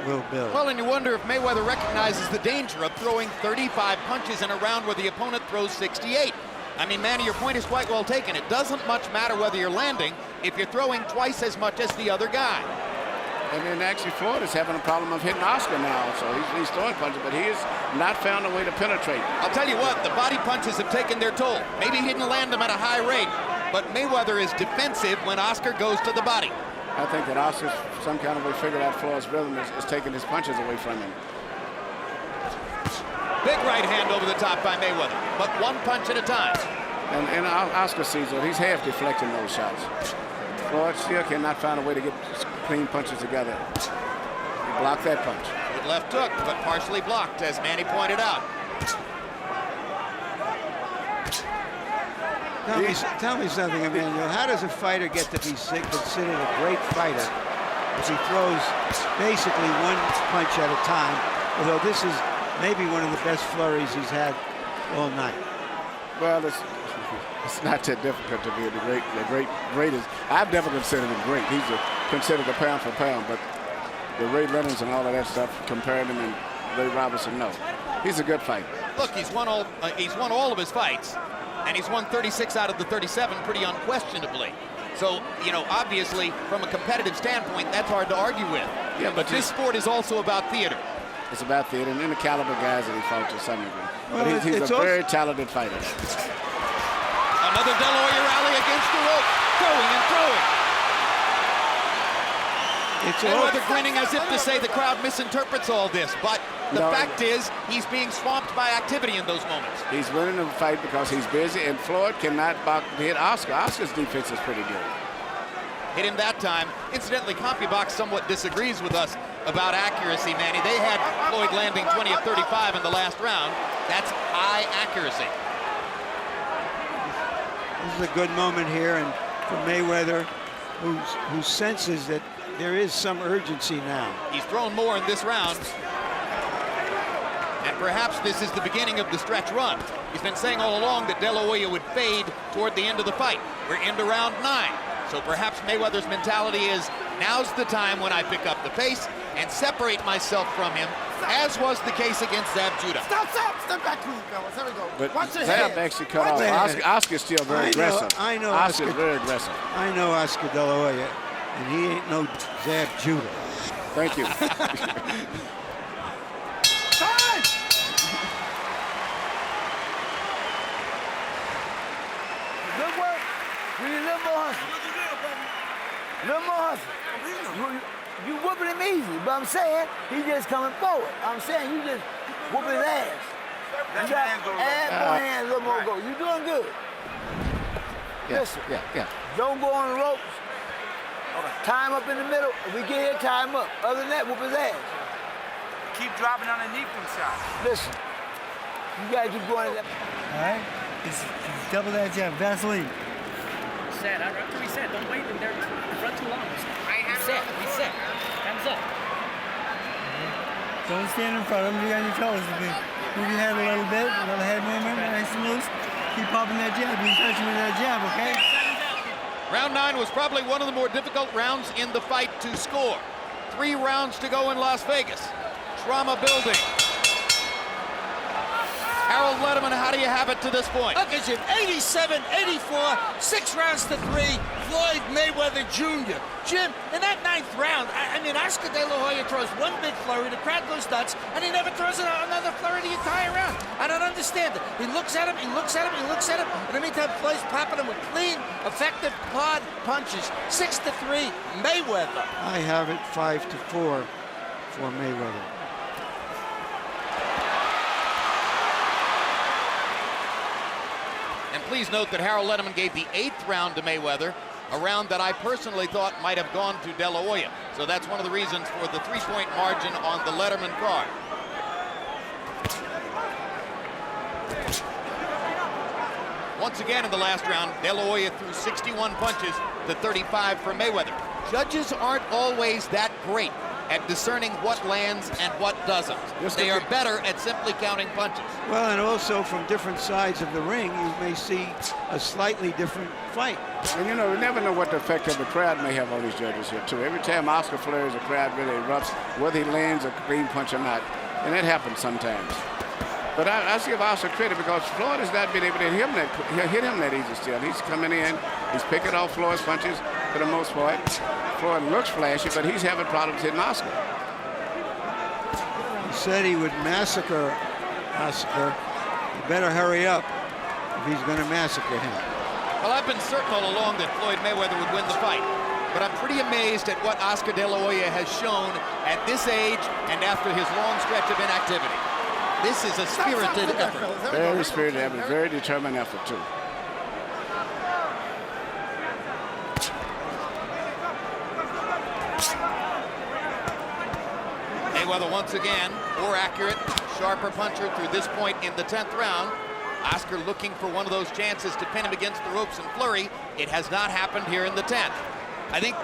will build. Well, and you wonder if Mayweather recognizes the danger of throwing 35 punches in a round where the opponent throws 68. I mean, Manny, your point is quite well taken. It doesn't much matter whether you're landing if you're throwing twice as much as the other guy. And then actually Floyd is having a problem of hitting Oscar now, so he's throwing punches, but he has not found a way to penetrate. I'll tell you what, the body punches have taken their toll. Maybe he didn't land them at a high rate, but Mayweather is defensive when Oscar goes to the body. I think that Oscar's some kind of way figured out Floyd's rhythm is taking his punches away from him. Big right hand over the top by Mayweather, but one punch at a time. And Oscar sees it. He's half deflecting those shots. Floyd still cannot find a way to get clean punches together. He blocked that punch. Good left hook, but partially blocked, as Manny pointed out. Tell me something, Emmanuel. How does a fighter get to be considered a great fighter as he throws basically one punch at a time, although this is maybe one of the best flurries he's had all night. Well, it's not that difficult to be the greatest. I've never considered him great. He's considered a pound for pound, but the Ray Leonards and all of that stuff, comparing him and Ray Robinson, no. He's a good fighter. Look, he's won all of his fights, and he's won 36 out of the 37 pretty unquestionably. So, you know, obviously, from a competitive standpoint, that's hard to argue with. Yeah, but this sport is also about theater. It's about theater and the caliber guys that he fought to some degree. Well, but he's a very talented fighter. Another De La Hoya rally against the rope, throwing and throwing. Mayweather grinning as if to say the crowd misinterprets all this, but the fact is he's being swamped by activity in those moments. He's winning the fight because he's busy, and Floyd cannot hit Oscar. Oscar's defense is pretty good. Hit him that time. Incidentally, CompuBox somewhat disagrees with us about accuracy, Manny. They had Floyd landing 20 of 35 in the last round. That's high accuracy. This is a good moment here, and for Mayweather, who senses that there is some urgency now. He's thrown more in this round. And perhaps this is the beginning of the stretch run. He's been saying all along that De La Hoya would fade toward the end of the fight. We're into round 9. So perhaps Mayweather's mentality is, now's the time when I pick up the pace and separate myself from him, as was the case against Zab Judah. Step back, fellas. There we go. But Watch your Zab head. actually cut off. Oscar's still very aggressive. I know Oscar's very aggressive. I know Oscar De La Hoya, and he ain't no Zab Judah. Thank you. Good work. We need a little more hustle. A little more hustle. You whooping him easy, but I'm saying he just coming forward. I'm saying you just whooping his ass. You got add more hands, a little more go. You doing good. Listen, don't go on the ropes. Tie him up in the middle. If we get here, tie him up. Other than that, whoop his ass. Keep dropping underneath them shots. Listen, you gotta keep going. All right, it's double that jab, Vaseline. Reset. After reset, don't wait in there. Run too long. Reset. Hands up. Don't stand in front of him. You got your toes. Move your head a little bit. Another head movement, nice and loose. Keep popping that jab. Be touching with that jab, okay? Round 9 was probably one of the more difficult rounds in the fight to score. 3 rounds to go in Las Vegas. Trauma building. Harold Letterman, how do you have it to this point? Look at you, 87-84, 6 rounds to 3, Floyd Mayweather Jr. Jim, in that 9th round, I mean, Oscar De La Hoya throws one big flurry, the crowd goes nuts, and he never throws another flurry the entire round. I don't understand it. He looks at him, he looks at him, he looks at him, and in the meantime, Floyd's popping him with clean, effective quad punches. 6-3, Mayweather. I have it 5-4 for Mayweather. And please note that Harold Letterman gave the 8th round to Mayweather, a round that I personally thought might have gone to De La Hoya. So that's one of the reasons for the 3-point margin on the Letterman card. Once again in the last round, De La Hoya threw 61 punches to 35 for Mayweather. Judges aren't always that great at discerning what lands and what doesn't. They are better at simply counting punches. Well, and also from different sides of the ring, you may see a slightly different fight. And you know, we never know what the effect of the crowd may have on these judges here, too. Every time Oscar flurries, the crowd really erupts, whether he lands a clean punch or not. And that happens sometimes. But I give Oscar credit because Floyd has not been able to hit him that easy still. He's coming in, he's picking off Floyd's punches for the most part. Floyd looks flashy, but he's having problems hitting Oscar. He said he would massacre Oscar. You better hurry up if he's going to massacre him. Well, I've been certain all along that Floyd Mayweather would win the fight, but I'm pretty amazed at what Oscar De La Hoya has shown at this age and after his long stretch of inactivity. This is a spirited effort. Very spirited effort, very determined effort, too. Mayweather once again, more accurate, sharper puncher through this point in the 10th round. Oscar looking for one of those chances to pin him against the ropes and flurry. It has not happened here in the 10th. I think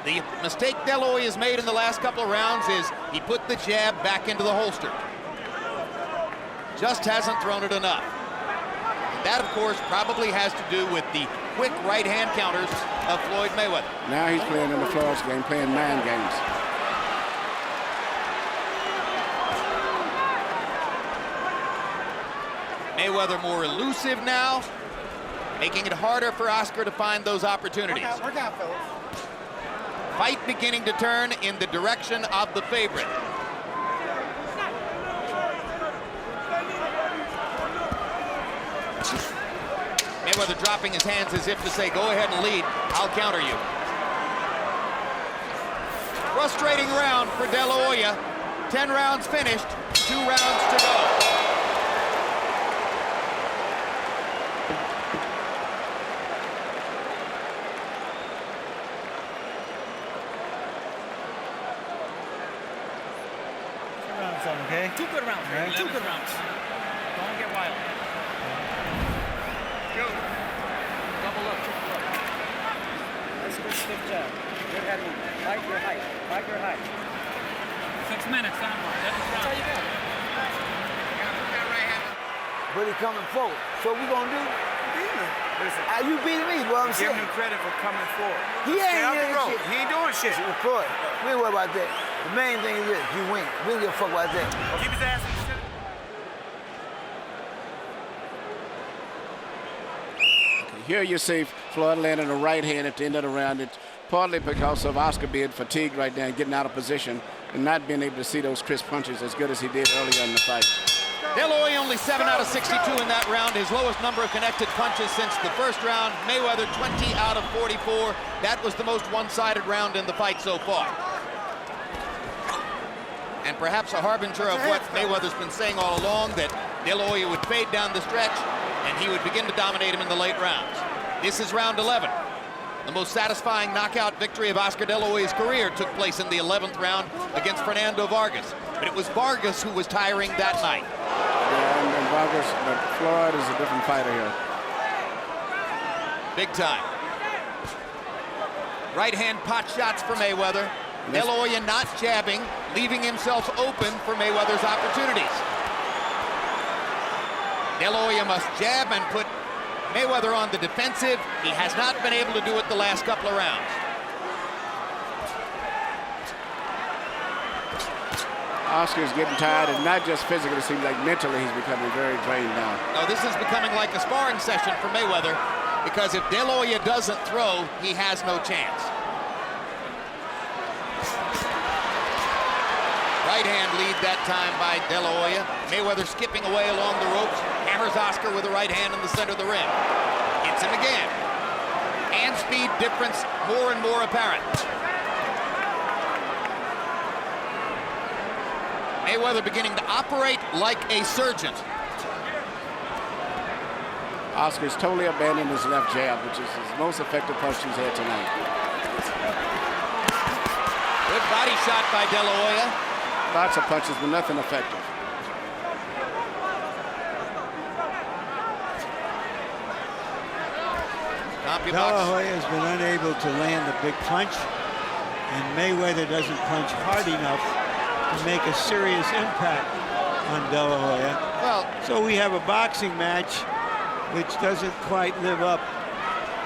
The mistake De La Hoya has made in the last couple of rounds is he put the jab back into the holster. Just hasn't thrown it enough. And that, of course, probably has to do with the quick right-hand counters of Floyd Mayweather. Now he's playing in the Floyd's game, playing mind games. Mayweather more elusive now, making it harder for Oscar to find those opportunities. Work out, fellas. Fight beginning to turn in the direction of the favorite. Mayweather dropping his hands as if to say, go ahead and lead, I'll counter you. Frustrating round for De La Hoya. 10 rounds finished, 2 rounds to go. Okay? 2 good rounds, right? 2 good rounds. Don't get wild. Go. Double up, triple up. That's a good stiff jab. Good head movement. Fight your height. Fight your height. 6 minutes, time. That's how you go. But he's coming forward. So what we gonna do? Listen, You beating me, what I'm saying. Give him credit for coming forward. He ain't Stay out doing the road. shit. He ain't doing shit. Floyd, we ain't worry about that. The main thing is this, you win. We don't give a fuck about that. Keep his ass in the center. Here you see Floyd landing a right hand at the end of the round. It's partly because of Oscar being fatigued right now and getting out of position and not being able to see those crisp punches as good as he did earlier in the fight. De La Hoya only 7 out of 62 in that round, his lowest number of connected punches since the first round. Mayweather 20 out of 44. That was the most one-sided round in the fight so far. And perhaps a harbinger of what Mayweather's been saying all along, that De La Hoya would fade down the stretch and he would begin to dominate him in the late rounds. This is round 11. The most satisfying knockout victory of Oscar De La Hoya's career took place in the 11th round against Fernando Vargas. But it was Vargas who was tiring that night. Yeah, and Vargas, but Floyd is a different fighter here. Big time. Right hand pot shots for Mayweather. De La Hoya not jabbing, leaving himself open for Mayweather's opportunities. De La Hoya must jab and put Mayweather on the defensive. He has not been able to do it the last couple of rounds. Oscar's getting tired, and not just physically, it seems like mentally he's becoming very drained now. No, this is becoming like a sparring session for Mayweather, because if De La Hoya doesn't throw, he has no chance. Right hand lead that time by De La Hoya. Mayweather skipping away along the ropes, hammers Oscar with a right hand in the center of the ring. Hits him again. Hand speed difference more and more apparent. Mayweather beginning to operate like a surgeon. Oscar's totally abandoned his left jab, which is his most effective punch he's had tonight. Good body shot by De La Hoya. Lots of punches, but nothing effective. De La Hoya has been unable to land a big punch, and Mayweather doesn't punch hard enough to make a serious impact on De La Hoya. Well, so we have a boxing match which doesn't quite live up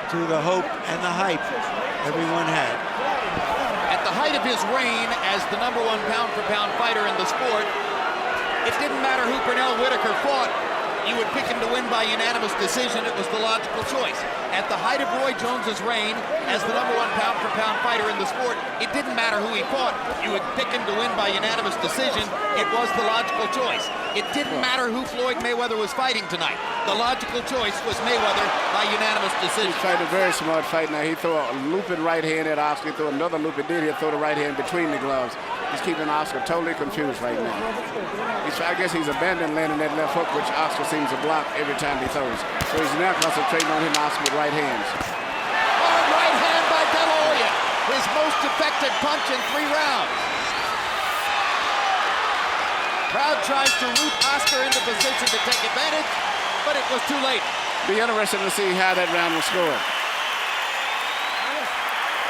to the hope and the hype everyone had. At the height of his reign as the #1 pound-for-pound fighter in the sport, it didn't matter who Pernell Whitaker fought. You would pick him to win by unanimous decision. It was the logical choice. At the height of Roy Jones's reign as the #1 pound-for-pound fighter in the sport, it didn't matter who he fought. You would pick him to win by unanimous decision. It was the logical choice. It didn't matter who Floyd Mayweather was fighting tonight. The logical choice was Mayweather by unanimous decision. He's fighting a very smart fight now. He threw a looping right hand at Oscar. He threw another loop. He did. He'll throw the right hand between the gloves. He's keeping Oscar totally confused right now. I guess he's abandoned landing that left hook, which Oscar seems to block every time he throws. So he's now concentrating on hitting Oscar with right hands. Hard right hand by De La Hoya. His most effective punch in 3 rounds. Crowd tries to root Oscar into position to take advantage, but it was too late. Be interesting to see how that round will score.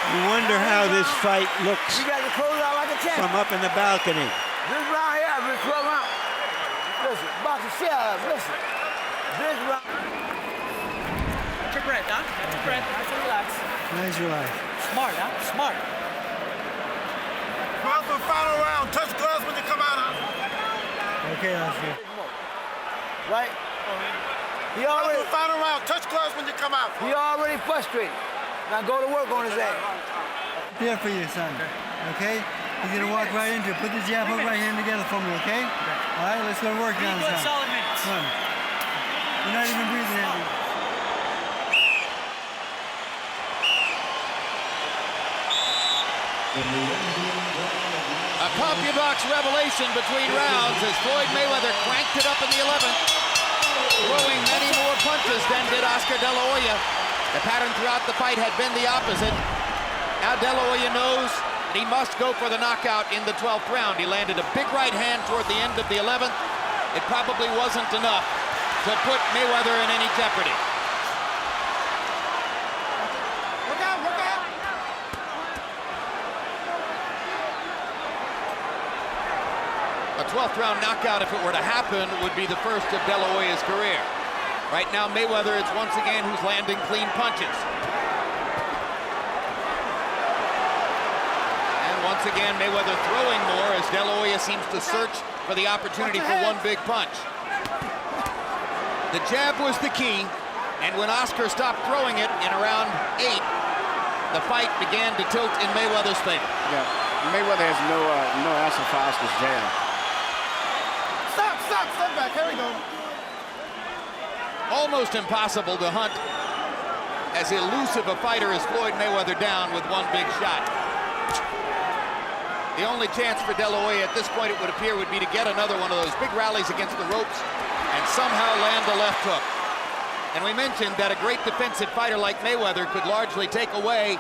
You wonder how this fight looks You got to close out like a champ. from up in the balcony. This round here, I've been 12 rounds. Listen, boxing, shut up, listen. This round. Catch your breath, huh? Catch your breath. Nice and relax. Nice relax. Smart, huh? Smart. Come out for the final round. Touch gloves when you come out. Okay, Oscar. Right? He already. Final round. Touch gloves when you come out. He already frustrated. Now go to work on his ass. Here for you, son. Okay? He's gonna walk right into it. Put the jab hook right hand together for me, okay? All right, let's go to work now. Good, solid minutes. Come on. You're not even breathing, Andy. A CompuBox revelation between rounds as Floyd Mayweather cranked it up in the 11th, throwing many more punches than did Oscar De La Hoya. The pattern throughout the fight had been the opposite. Now De La Hoya knows that he must go for the knockout in the 12th round. He landed a big right hand toward the end of the 11th. It probably wasn't enough to put Mayweather in any jeopardy. Look out, look out. A 12th round knockout, if it were to happen, would be the first of De La Hoya's career. Right now, Mayweather is once again who's landing clean punches. And once again, Mayweather throwing more as De La Hoya seems to search for the opportunity for one big punch. The jab was the key, and when Oscar stopped throwing it in around 8, the fight began to tilt in Mayweather's favor. Yeah, Mayweather has no answer for Oscar's jab. Step back. Here we go. Almost impossible to hunt as elusive a fighter as Floyd Mayweather down with one big shot. The only chance for De La Hoya at this point, it would appear, would be to get another one of those big rallies against the ropes and somehow land a left hook. And we mentioned that a great defensive fighter like Mayweather could largely take away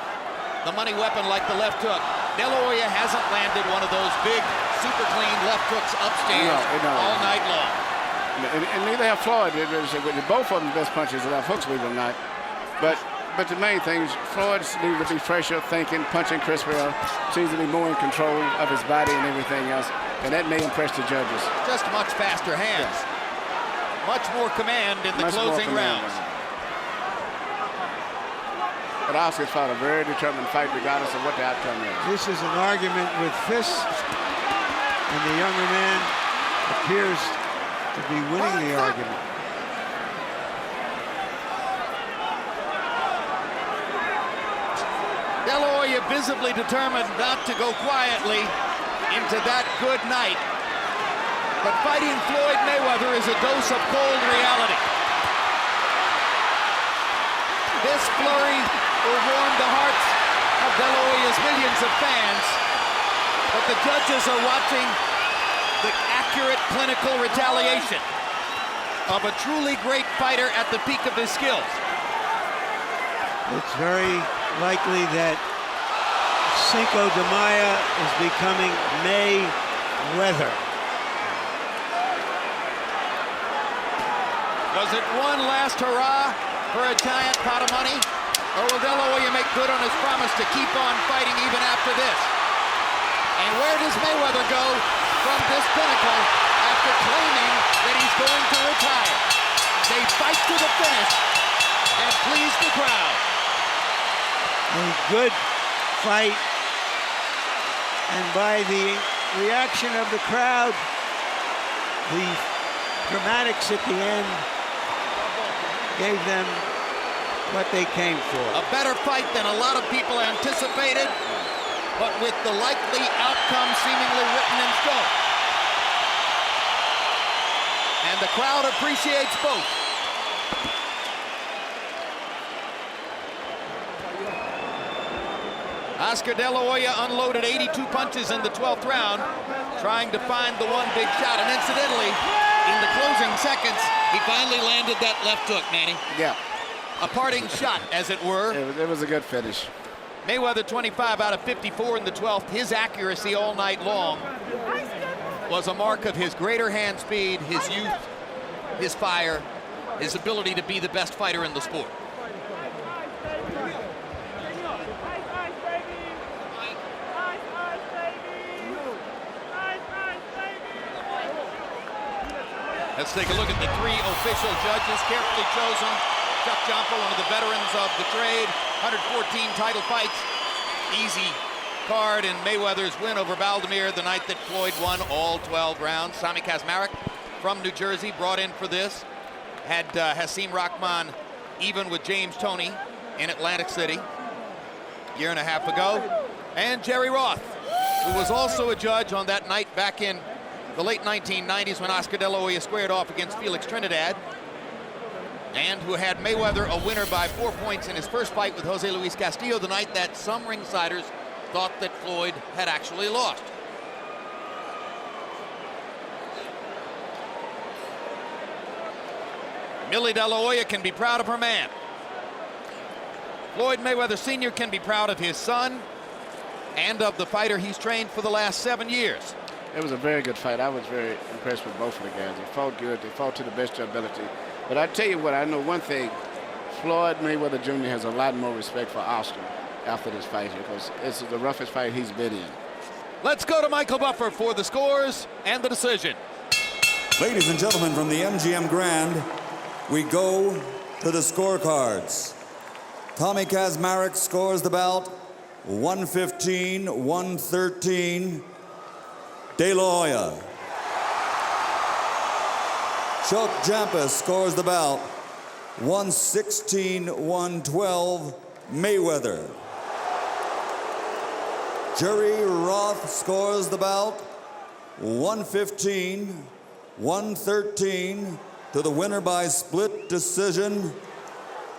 the money weapon like the left hook. De La Hoya hasn't landed one of those big, super clean left hooks upstairs all night long. And neither have Floyd. Both of them best punches are left hooks, believe it or not. But the main thing is Floyd needs to be fresher, thinking, punching crisper, seems to be more in control of his body and everything else. And that may impress the judges. Just much faster hands. Yes. Much more command in the closing rounds. But Oscar's fought a very determined fight regardless of what the outcome is. This is an argument with fists, and the younger man appears to be winning the argument. De La Hoya visibly determined not to go quietly into that good night. But fighting Floyd Mayweather is a dose of cold reality. This flurry will warm the hearts of De La Hoya's millions of fans, but the judges are watching the accurate clinical retaliation of a truly great fighter at the peak of his skills. It's very likely that Cinco de Mayo is becoming Mayweather. Was it one last hurrah for a giant pot of money? Or will De La Hoya make good on his promise to keep on fighting even after this? And where does Mayweather go from this pinnacle after claiming that he's going to retire? They fight to the finish and please the crowd. A good fight, and by the reaction of the crowd, the dramatics at the end gave them what they came for. A better fight than a lot of people anticipated, but with the likely outcome seemingly written in stone. And the crowd appreciates both. Oscar De La Hoya unloaded 82 punches in the 12th round, trying to find the one big shot. And incidentally, in the closing seconds, he finally landed that left hook, Manny. Yeah. A parting shot, as it were. It was a good finish. Mayweather 25 out of 54 in the 12th. His accuracy all night long was a mark of his greater hand speed, his youth, his fire, his ability to be the best fighter in the sport. Let's take a look at the three official judges, carefully chosen. Chuck Jumper, one of the veterans of the trade, 114 title fights. Easy card in Mayweather's win over Baldomir the night that Floyd won all 12 rounds. Sami Kazmarek from New Jersey brought in for this. Had Hasim Rahman even with James Toney in Atlantic City a year and a half ago. And Jerry Roth, who was also a judge on that night back in the late 1990s when Oscar De La Hoya squared off against Felix Trinidad, and who had Mayweather a winner by 4 points in his first fight with Jose Luis Castillo the night that some ringsiders thought that Floyd had actually lost. Millie De La Hoya can be proud of her man. Floyd Mayweather Sr. can be proud of his son and of the fighter he's trained for the last 7 years. It was a very good fight. I was very impressed with both of the guys. They fought good. They fought to the best of their ability. But I tell you what, I know one thing. Floyd Mayweather Jr. has a lot more respect for Oscar after this fight here, because this is the roughest fight he's been in. Let's go to Michael Buffer for the scores and the decision. Ladies and gentlemen, from the MGM Grand, we go to the scorecards. Tommy Kazmarek scores the bout 115-113. De La Hoya. Chuck Jampus scores the bout 116-112. Mayweather. Jerry Roth scores the bout 115-113 to the winner by split decision,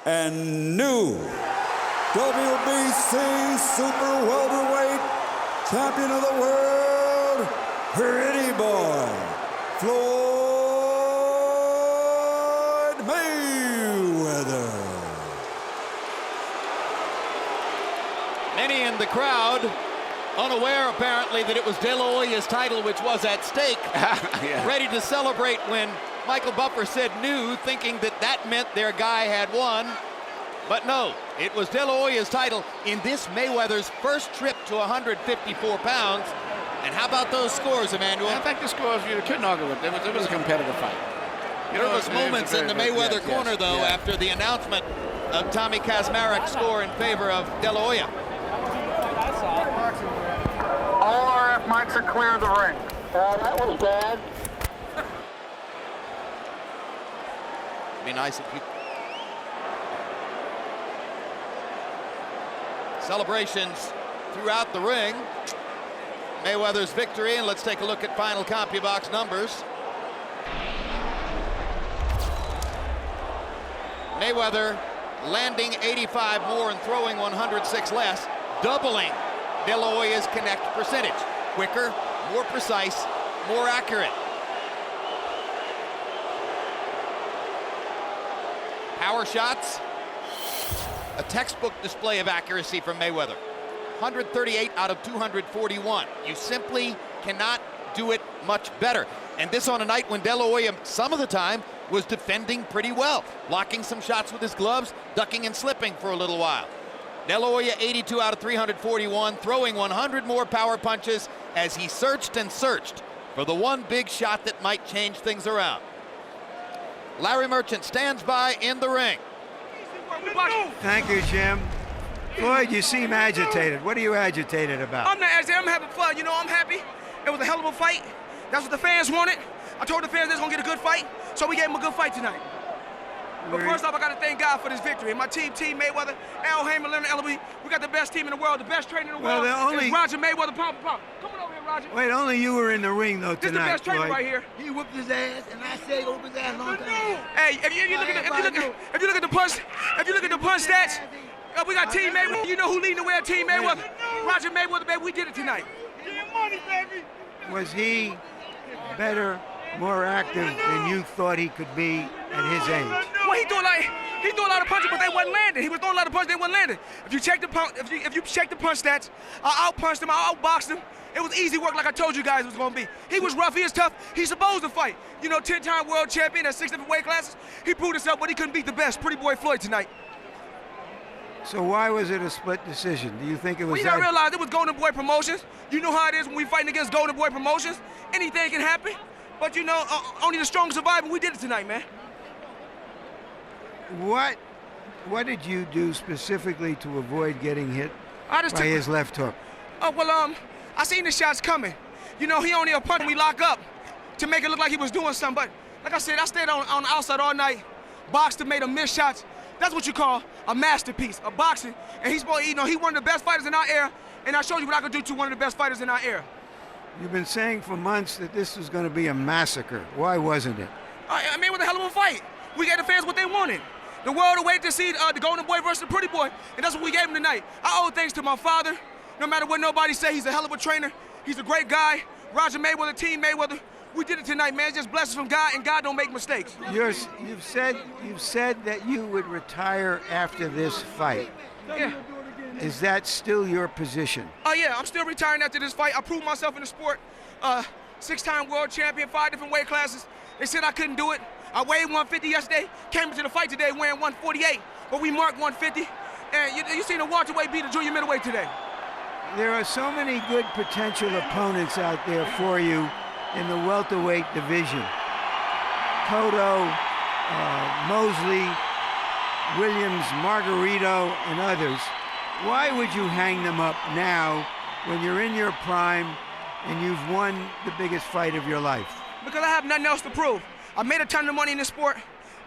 and new WBC Super Welterweight Champion of the World, Pretty Boy, Floyd Mayweather. Many in the crowd unaware apparently that it was De La Hoya's title which was at stake, ready to celebrate when Michael Buffer said new, thinking that that meant their guy had won. But no, it was De La Hoya's title in this Mayweather's first trip to 154 pounds. And how about those scores, Emmanuel? I think the scores you couldn't argue with. It was a competitive fight. Nervous moments in the Mayweather corner, though, after the announcement of Tommy Kazmarek's score in favor of De La Hoya. All RF mics are clear of the ring. That was bad. It'd be nice if you... Celebrations throughout the ring. Mayweather's victory, and let's take a look at final CompuBox numbers. Mayweather landing 85 more and throwing 106 less, doubling De La Hoya's connect percentage. Quicker, more precise, more accurate. Power shots, a textbook display of accuracy from Mayweather. 138 out of 241. You simply cannot do it much better. And this on a night when De La Hoya, some of the time, was defending pretty well, blocking some shots with his gloves, ducking and slipping for a little while. De La Hoya 82 out of 341, throwing 100 more power punches as he searched and searched for the one big shot that might change things around. Larry Merchant stands by in the ring. Thank you, Jim. Floyd, you seem agitated. What are you agitated about? I'm not agitated. I'm having fun. You know, I'm happy. It was a hell of a fight. That's what the fans wanted. I told the fans they was going to get a good fight, so we gave them a good fight tonight. But first off, I got to thank God for this victory. My team, Mayweather, Al Haymon, Leonard Ellaby, we got the best team in the world, the best trainer in the world. It's Roger Mayweather, pound for pound. Come on over here, Roger. Wait, only you were in the ring, though, tonight, This is the best trainer Floyd. right here. He whooped his ass, and I said whoop his ass long time. Hey, if you look at the punch stats, we got Team Mayweather. You know who leading the way at Team Mayweather? Roger Mayweather, baby. We did it tonight. Was he better, more active than you thought he could be at his age? Well, he threw a lot of punches, but they wasn't landing. He was throwing a lot of punches, they wasn't landing. If you check the punch stats, I outpunched him, I outboxed him. It was easy work, like I told you guys it was gonna be. He was rough, he was tough. He's supposed to fight. You know, 10-time world champion at 6 different weight classes. He proved himself, but he couldn't beat the best, Pretty Boy Floyd tonight. So why was it a split decision? Do you think it was Well, you gotta realize it was Golden Boy Promotions. You know how it is when we fighting against Golden Boy Promotions. Anything can happen. But you know, only the strong survive, and we did it tonight, man. What did you do specifically to avoid getting hit I just by his left hook? Oh, well, I seen the shots coming. You know, he only a punch we lock up to make it look like he was doing something. But like I said, I stayed on the outside all night, boxed and made him miss shots. That's what you call a masterpiece, a boxing. And he's, you know, he one of the best fighters in our era, and I showed you what I could do to one of the best fighters in our era. You've been saying for months that this was going to be a massacre. Why wasn't it? I mean, it was a hell of a fight. We gave the fans what they wanted. The world awaited to see the Golden Boy versus the Pretty Boy, and that's what we gave him tonight. I owe thanks to my father. No matter what nobody say, he's a hell of a trainer. He's a great guy. Roger Mayweather, Team Mayweather. We did it tonight, man. It's just blessings from God, and God don't make mistakes. You've said that you would retire after this fight. Yeah. Is that still your position? Oh, yeah, I'm still retiring after this fight. I proved myself in the sport. 6-time world champion, 5 different weight classes. They said I couldn't do it. I weighed 150 yesterday, came into the fight today weighing 148, but we marked 150. And you seen the welterweight beat the junior middleweight today. There are so many good potential opponents out there for you in the welterweight division. Cotto, Mosley, Williams, Margarito, and others. Why would you hang them up now when you're in your prime and you've won the biggest fight of your life? Because I have nothing else to prove. I made a ton of money in this sport.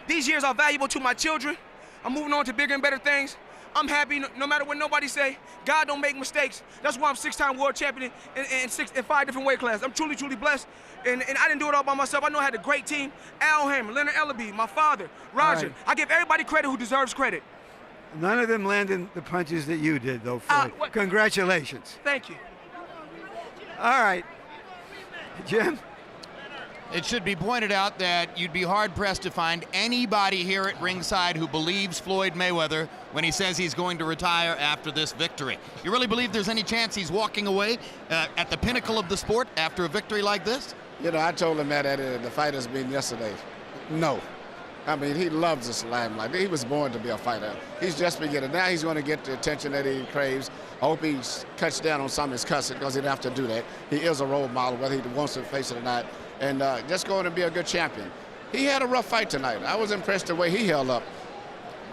These years are valuable to my children. I'm moving on to bigger and better things. I'm happy no matter what nobody say. God don't make mistakes. That's why I'm 6-time world champion in 5 different weight classes. I'm truly, truly blessed. And I didn't do it all by myself. I know I had a great team. Al Hamer, Leonard Ellaby, my father, Roger. Right. I give everybody credit who deserves credit. None of them landed the punches that you did, though, Floyd. Congratulations. Thank you. All right. Jim? It should be pointed out that you'd be hard-pressed to find anybody here at ringside who believes Floyd Mayweather when he says he's going to retire after this victory. You really believe there's any chance he's walking away at the pinnacle of the sport after a victory like this? You know, I told him that at the fighters meeting yesterday. No. I mean, he loves this limelight. He was born to be a fighter. He's just beginning. Now he's going to get the attention that he craves. I hope he cuts down on some of his cussing because he'd have to do that. He is a role model, whether he wants to face it or not. And just going to be a good champion. He had a rough fight tonight. I was impressed the way he held up.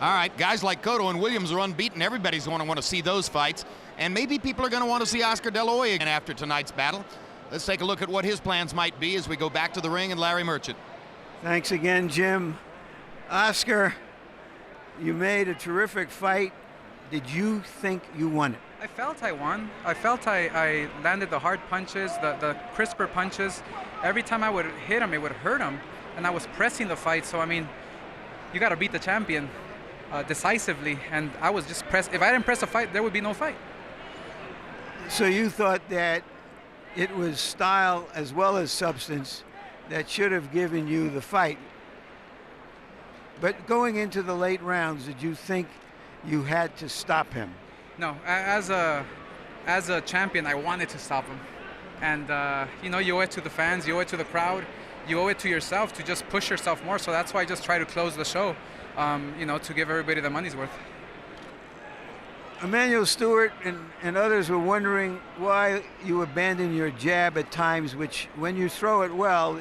All right, guys like Cotto and Williams are unbeaten. Everybody's going to want to see those fights. And maybe people are going to want to see Oscar De La Hoya again after tonight's battle. Let's take a look at what his plans might be as we go back to the ring and Larry Merchant. Thanks again, Jim. Oscar, you made a terrific fight. Did you think you won it? I felt I won. I felt I landed the hard punches, the crisper punches. Every time I would hit him, it would hurt him. And I was pressing the fight. So, I mean, you got to beat the champion decisively. And I was just pressed. If I didn't press a fight, there would be no fight. So you thought that it was style as well as substance that should have given you the fight. But going into the late rounds, did you think you had to stop him? No, as a champion, I wanted to stop him. And, you know, you owe it to the fans, you owe it to the crowd, you owe it to yourself to just push yourself more. So that's why I just try to close the show, you know, to give everybody the money's worth. Emmanuel Stewart and others were wondering why you abandoned your jab at times, which, when you throw it well,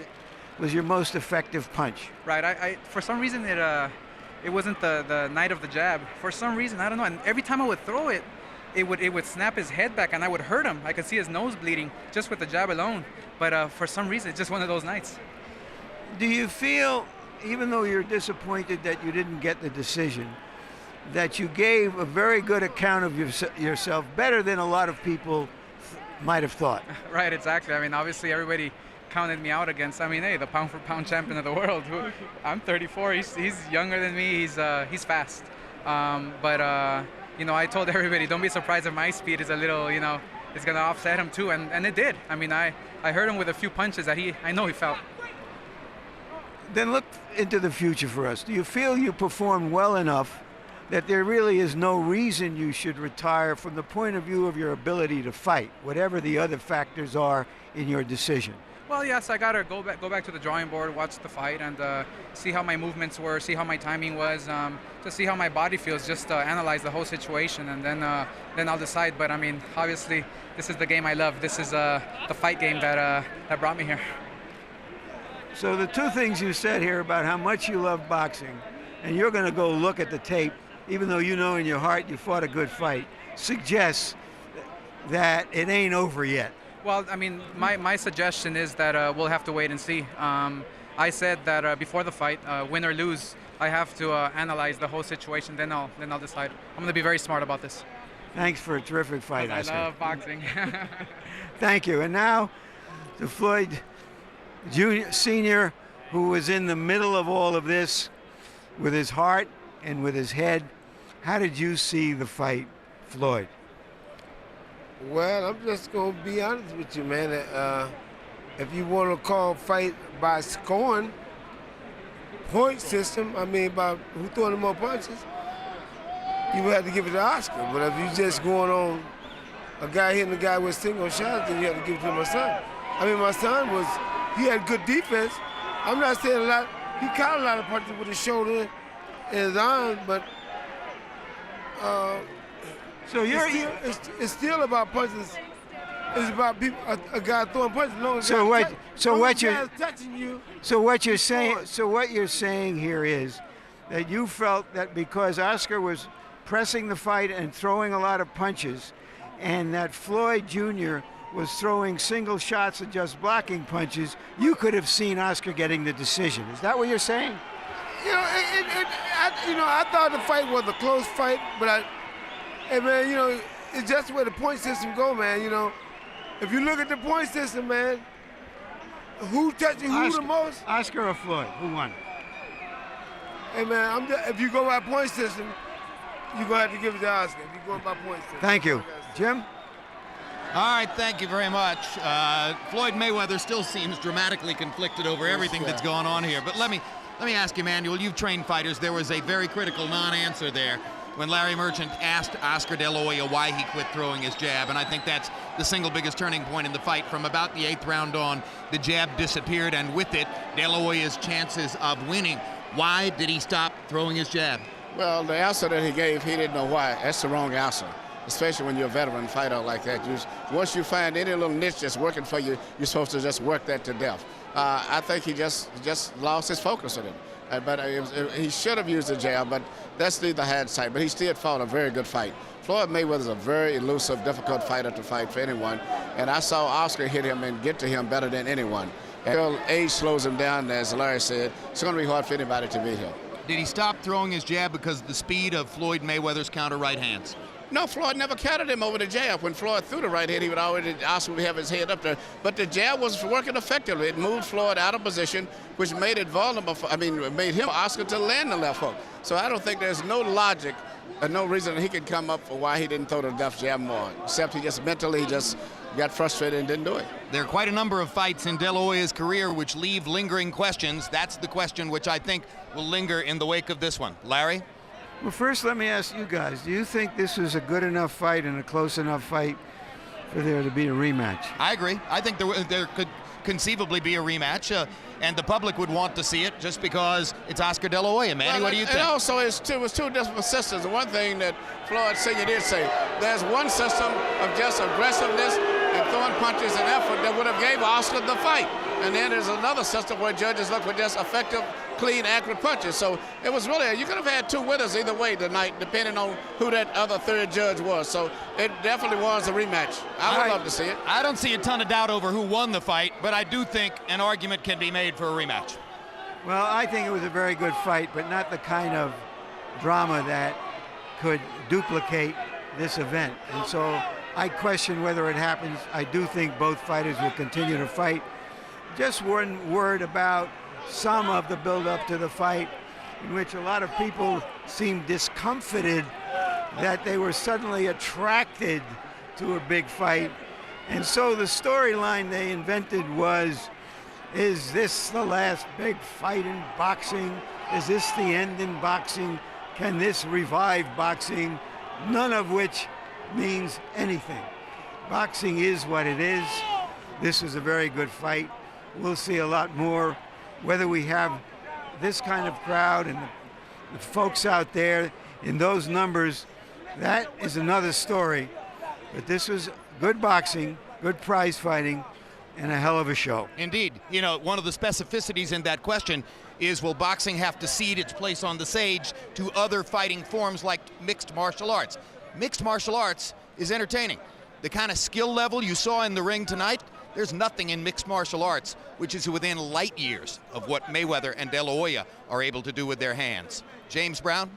was your most effective punch. Right. I for some reason, it wasn't the night of the jab. For some reason, I don't know. And every time I would throw it, it would snap his head back, and I would hurt him. I could see his nose bleeding just with the jab alone. But for some reason, it's just one of those nights. Do you feel, even though you're disappointed that you didn't get the decision, that you gave a very good account of yourself, better than a lot of people might have thought? Right, exactly. I mean, obviously, everybody counted me out against, I mean, hey, the pound-for-pound champion of the world. I'm 34. He's younger than me. He's fast. You know, I told everybody, don't be surprised if my speed is a little, you know, it's going to offset him too, and it did. I mean, I hurt him with a few punches that I know he felt. Then look into the future for us. Do you feel you performed well enough that there really is no reason you should retire from the point of view of your ability to fight, whatever the other factors are in your decision? Well, yes, I got to go back to the drawing board, watch the fight, and see how my movements were, see how my timing was, to see how my body feels, just analyze the whole situation, and then I'll decide. But, I mean, obviously, this is the game I love. This is the fight game that brought me here. So the two things you said here about how much you love boxing, and you're going to go look at the tape, even though you know in your heart you fought a good fight, suggests that it ain't over yet. Well, I mean, my suggestion is that we'll have to wait and see. I said that before the fight, win or lose, I have to analyze the whole situation. Then I'll decide. I'm going to be very smart about this. Thanks for a terrific fight, Oscar. I love boxing. Thank you. And now to Floyd Jr. Sr., who was in the middle of all of this with his heart and with his head. How did you see the fight, Floyd? Well, I'm just going to be honest with you, man. If you want to call fight by scoring, point system, I mean, by who throwing the more punches, you would have to give it to Oscar. But if you just going on a guy hitting a guy with single shots, then you have to give it to my son. I mean, my son he had good defense. I'm not saying a lot. He caught a lot of punches with his shoulder and his arm, but so it's still about punches. It's about people, a guy throwing punches. So what you're saying here is that you felt that because Oscar was pressing the fight and throwing a lot of punches, and that Floyd Jr. was throwing single shots and just blocking punches, you could have seen Oscar getting the decision. Is that what you're saying? I thought the fight was a close fight, but it's just where the point system go, man. If you look at the point system, man, who touching who the most? Oscar or Floyd? Who won? Hey, man, if you go by point system, you're going to have to give it to Oscar. If you're going by point system. Thank you. Jim? All right, thank you very much. Floyd Mayweather still seems dramatically conflicted over everything that's going on here. But let me ask you, Manuel, you've trained fighters. There was a very critical non-answer there when Larry Merchant asked Oscar De La Hoya why he quit throwing his jab, and I think that's the single biggest turning point in the fight. From about the 8th round on, the jab disappeared, and with it, De La Hoya's chances of winning. Why did he stop throwing his jab? Well, the answer that he gave, he didn't know why. That's the wrong answer, especially when you're a veteran fighter like that. Once you find any little niche that's working for you, you're supposed to just work that to death. I think he just lost his focus on it. But he should have used the jab, but that's neither hindsight. But he still fought a very good fight. Floyd Mayweather is a very elusive, difficult fighter to fight for anyone. And I saw Oscar hit him and get to him better than anyone. Until age slows him down, as Larry said, it's going to be hard for anybody to beat him. Did he stop throwing his jab because of the speed of Floyd Mayweather's counter right hands? No, Floyd never countered him over the jab. When Floyd threw the right hand, he would already Oscar would have his head up there. But the jab was working effectively. It moved Floyd out of position, which made it vulnerable. Made him, Oscar, to land the left hook. So I don't think there's no logic and no reason that he could come up for why he didn't throw the left jab more, except he just mentally got frustrated and didn't do it. There are quite a number of fights in De La Hoya's career which leave lingering questions. That's the question which I think will linger in the wake of this one. Larry? Well, first, let me ask you guys, do you think this was a good enough fight and a close enough fight for there to be a rematch? I agree. I think there could conceivably be a rematch, and the public would want to see it just because it's Oscar De La Hoya. Manny, what do you think? And also, it was two different systems. The one thing that Floyd Sr. did say, there's one system of just aggressiveness and throwing punches and effort that would have gave Oscar the fight. And then there's another system where judges look for just effective, clean, accurate punches. So it was really, you could have had two winners either way tonight, depending on who that other third judge was. So it definitely was a rematch. I would love to see it. I don't see a ton of doubt over who won the fight, but I do think an argument can be made for a rematch. Well, I think it was a very good fight, but not the kind of drama that could duplicate this event. And so I question whether it happens. I do think both fighters will continue to fight. Just one word about some of the build-up to the fight, in which a lot of people seemed discomfited that they were suddenly attracted to a big fight. And so the storyline they invented was, is this the last big fight in boxing? Is this the end in boxing? Can this revive boxing? None of which means anything. Boxing is what it is. This was a very good fight. We'll see a lot more. Whether we have this kind of crowd and the folks out there in those numbers, that is another story. But this was good boxing, good prize fighting, and a hell of a show. Indeed. You know, one of the specificities in that question is, will boxing have to cede its place on the stage to other fighting forms like mixed martial arts? Mixed martial arts is entertaining. The kind of skill level you saw in the ring tonight, there's nothing in mixed martial arts which is within light years of what Mayweather and De La Hoya are able to do with their hands. James Brown?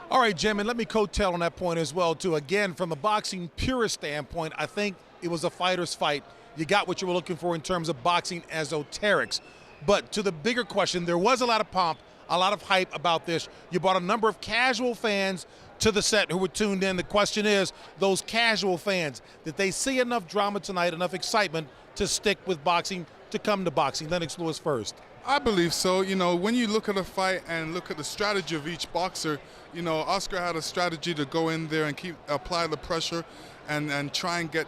All right, Jim, and let me coattail on that point as well, too. Again, from a boxing purist standpoint, I think it was a fighter's fight. You got what you were looking for in terms of boxing esoterics. But to the bigger question, there was a lot of pomp, a lot of hype about this. You brought a number of casual fans to the set who were tuned in. The question is, those casual fans, did they see enough drama tonight, enough excitement to stick with boxing, to come to boxing? Lennox Lewis first. I believe so. You know, when you look at a fight and look at the strategy of each boxer, you know, Oscar had a strategy to go in there and apply the pressure and try and get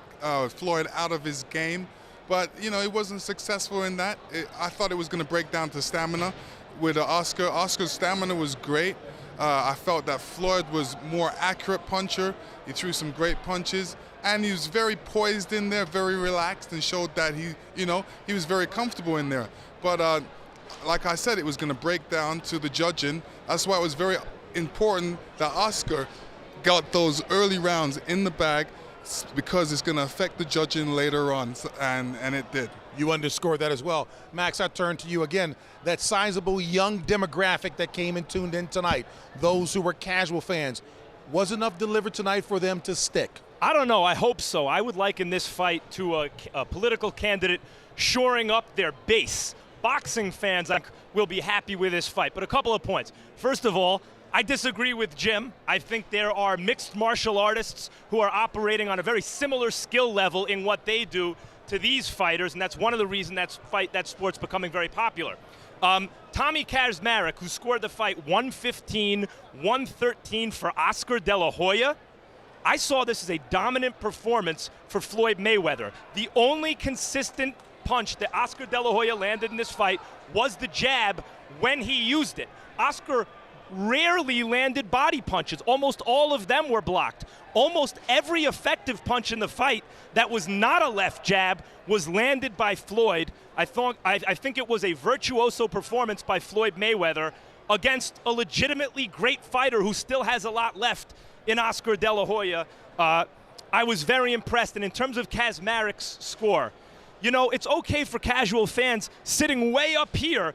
Floyd out of his game. But, you know, he wasn't successful in that. I thought it was going to break down to stamina with Oscar. Oscar's stamina was great. I felt that Floyd was more accurate puncher. He threw some great punches, and he was very poised in there, very relaxed, and showed that he was very comfortable in there. But like I said, it was going to break down to the judging. That's why it was very important that Oscar got those early rounds in the bag, because it's going to affect the judging later on, and it did. You underscored that as well. Max, I turn to you again. That sizable young demographic that came and tuned in tonight, those who were casual fans, was enough delivered tonight for them to stick? I don't know. I hope so. I would liken this fight to a political candidate shoring up their base. Boxing fans will be happy with this fight. But a couple of points. First of all, I disagree with Jim. I think there are mixed martial artists who are operating on a very similar skill level in what they do to these fighters, and that's one of the reasons that sport's becoming very popular. Tommy Kazmarek, who scored the fight 115-113 for Oscar De La Hoya, I saw this as a dominant performance for Floyd Mayweather. The only consistent punch that Oscar De La Hoya landed in this fight was the jab when he used it. Oscar rarely landed body punches. Almost all of them were blocked. Almost every effective punch in the fight that was not a left jab was landed by Floyd. I think it was a virtuoso performance by Floyd Mayweather against a legitimately great fighter who still has a lot left in Oscar De La Hoya. I was very impressed. And in terms of Kazmarek's score, you know, it's okay for casual fans sitting way up here,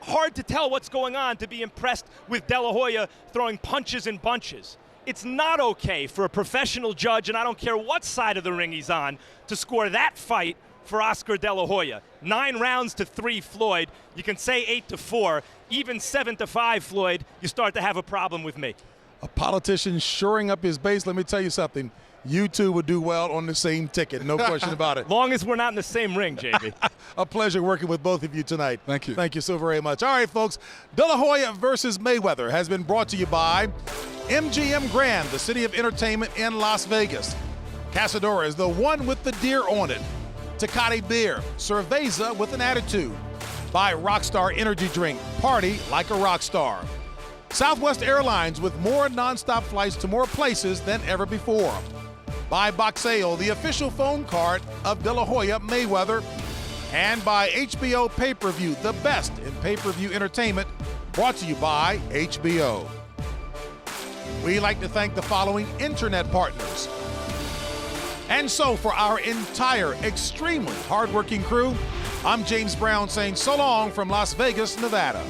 hard to tell what's going on, to be impressed with De La Hoya throwing punches and bunches. It's not okay for a professional judge, and I don't care what side of the ring he's on, to score that fight for Oscar De La Hoya. 9 rounds to 3 Floyd. You can say 8-4, even 7-5 Floyd, you start to have a problem with me. A politician shoring up his base, let me tell you something. You two would do well on the same ticket, no question about it. Long as we're not in the same ring, JB. A pleasure working with both of you tonight. Thank you. Thank you so very much. All right, folks, De La Hoya versus Mayweather has been brought to you by MGM Grand, the city of entertainment in Las Vegas. Casadora is the one with the deer on it. Tecate Beer, Cerveza with an attitude. By Rockstar Energy Drink, party like a rock star. Southwest Airlines with more nonstop flights to more places than ever before. By Boxeo, the official phone card of De La Hoya Mayweather. And by HBO Pay-Per-View, the best in pay-per-view entertainment, brought to you by HBO. We'd like to thank the following internet partners. And so for our entire extremely hardworking crew, I'm James Brown saying so long from Las Vegas, Nevada.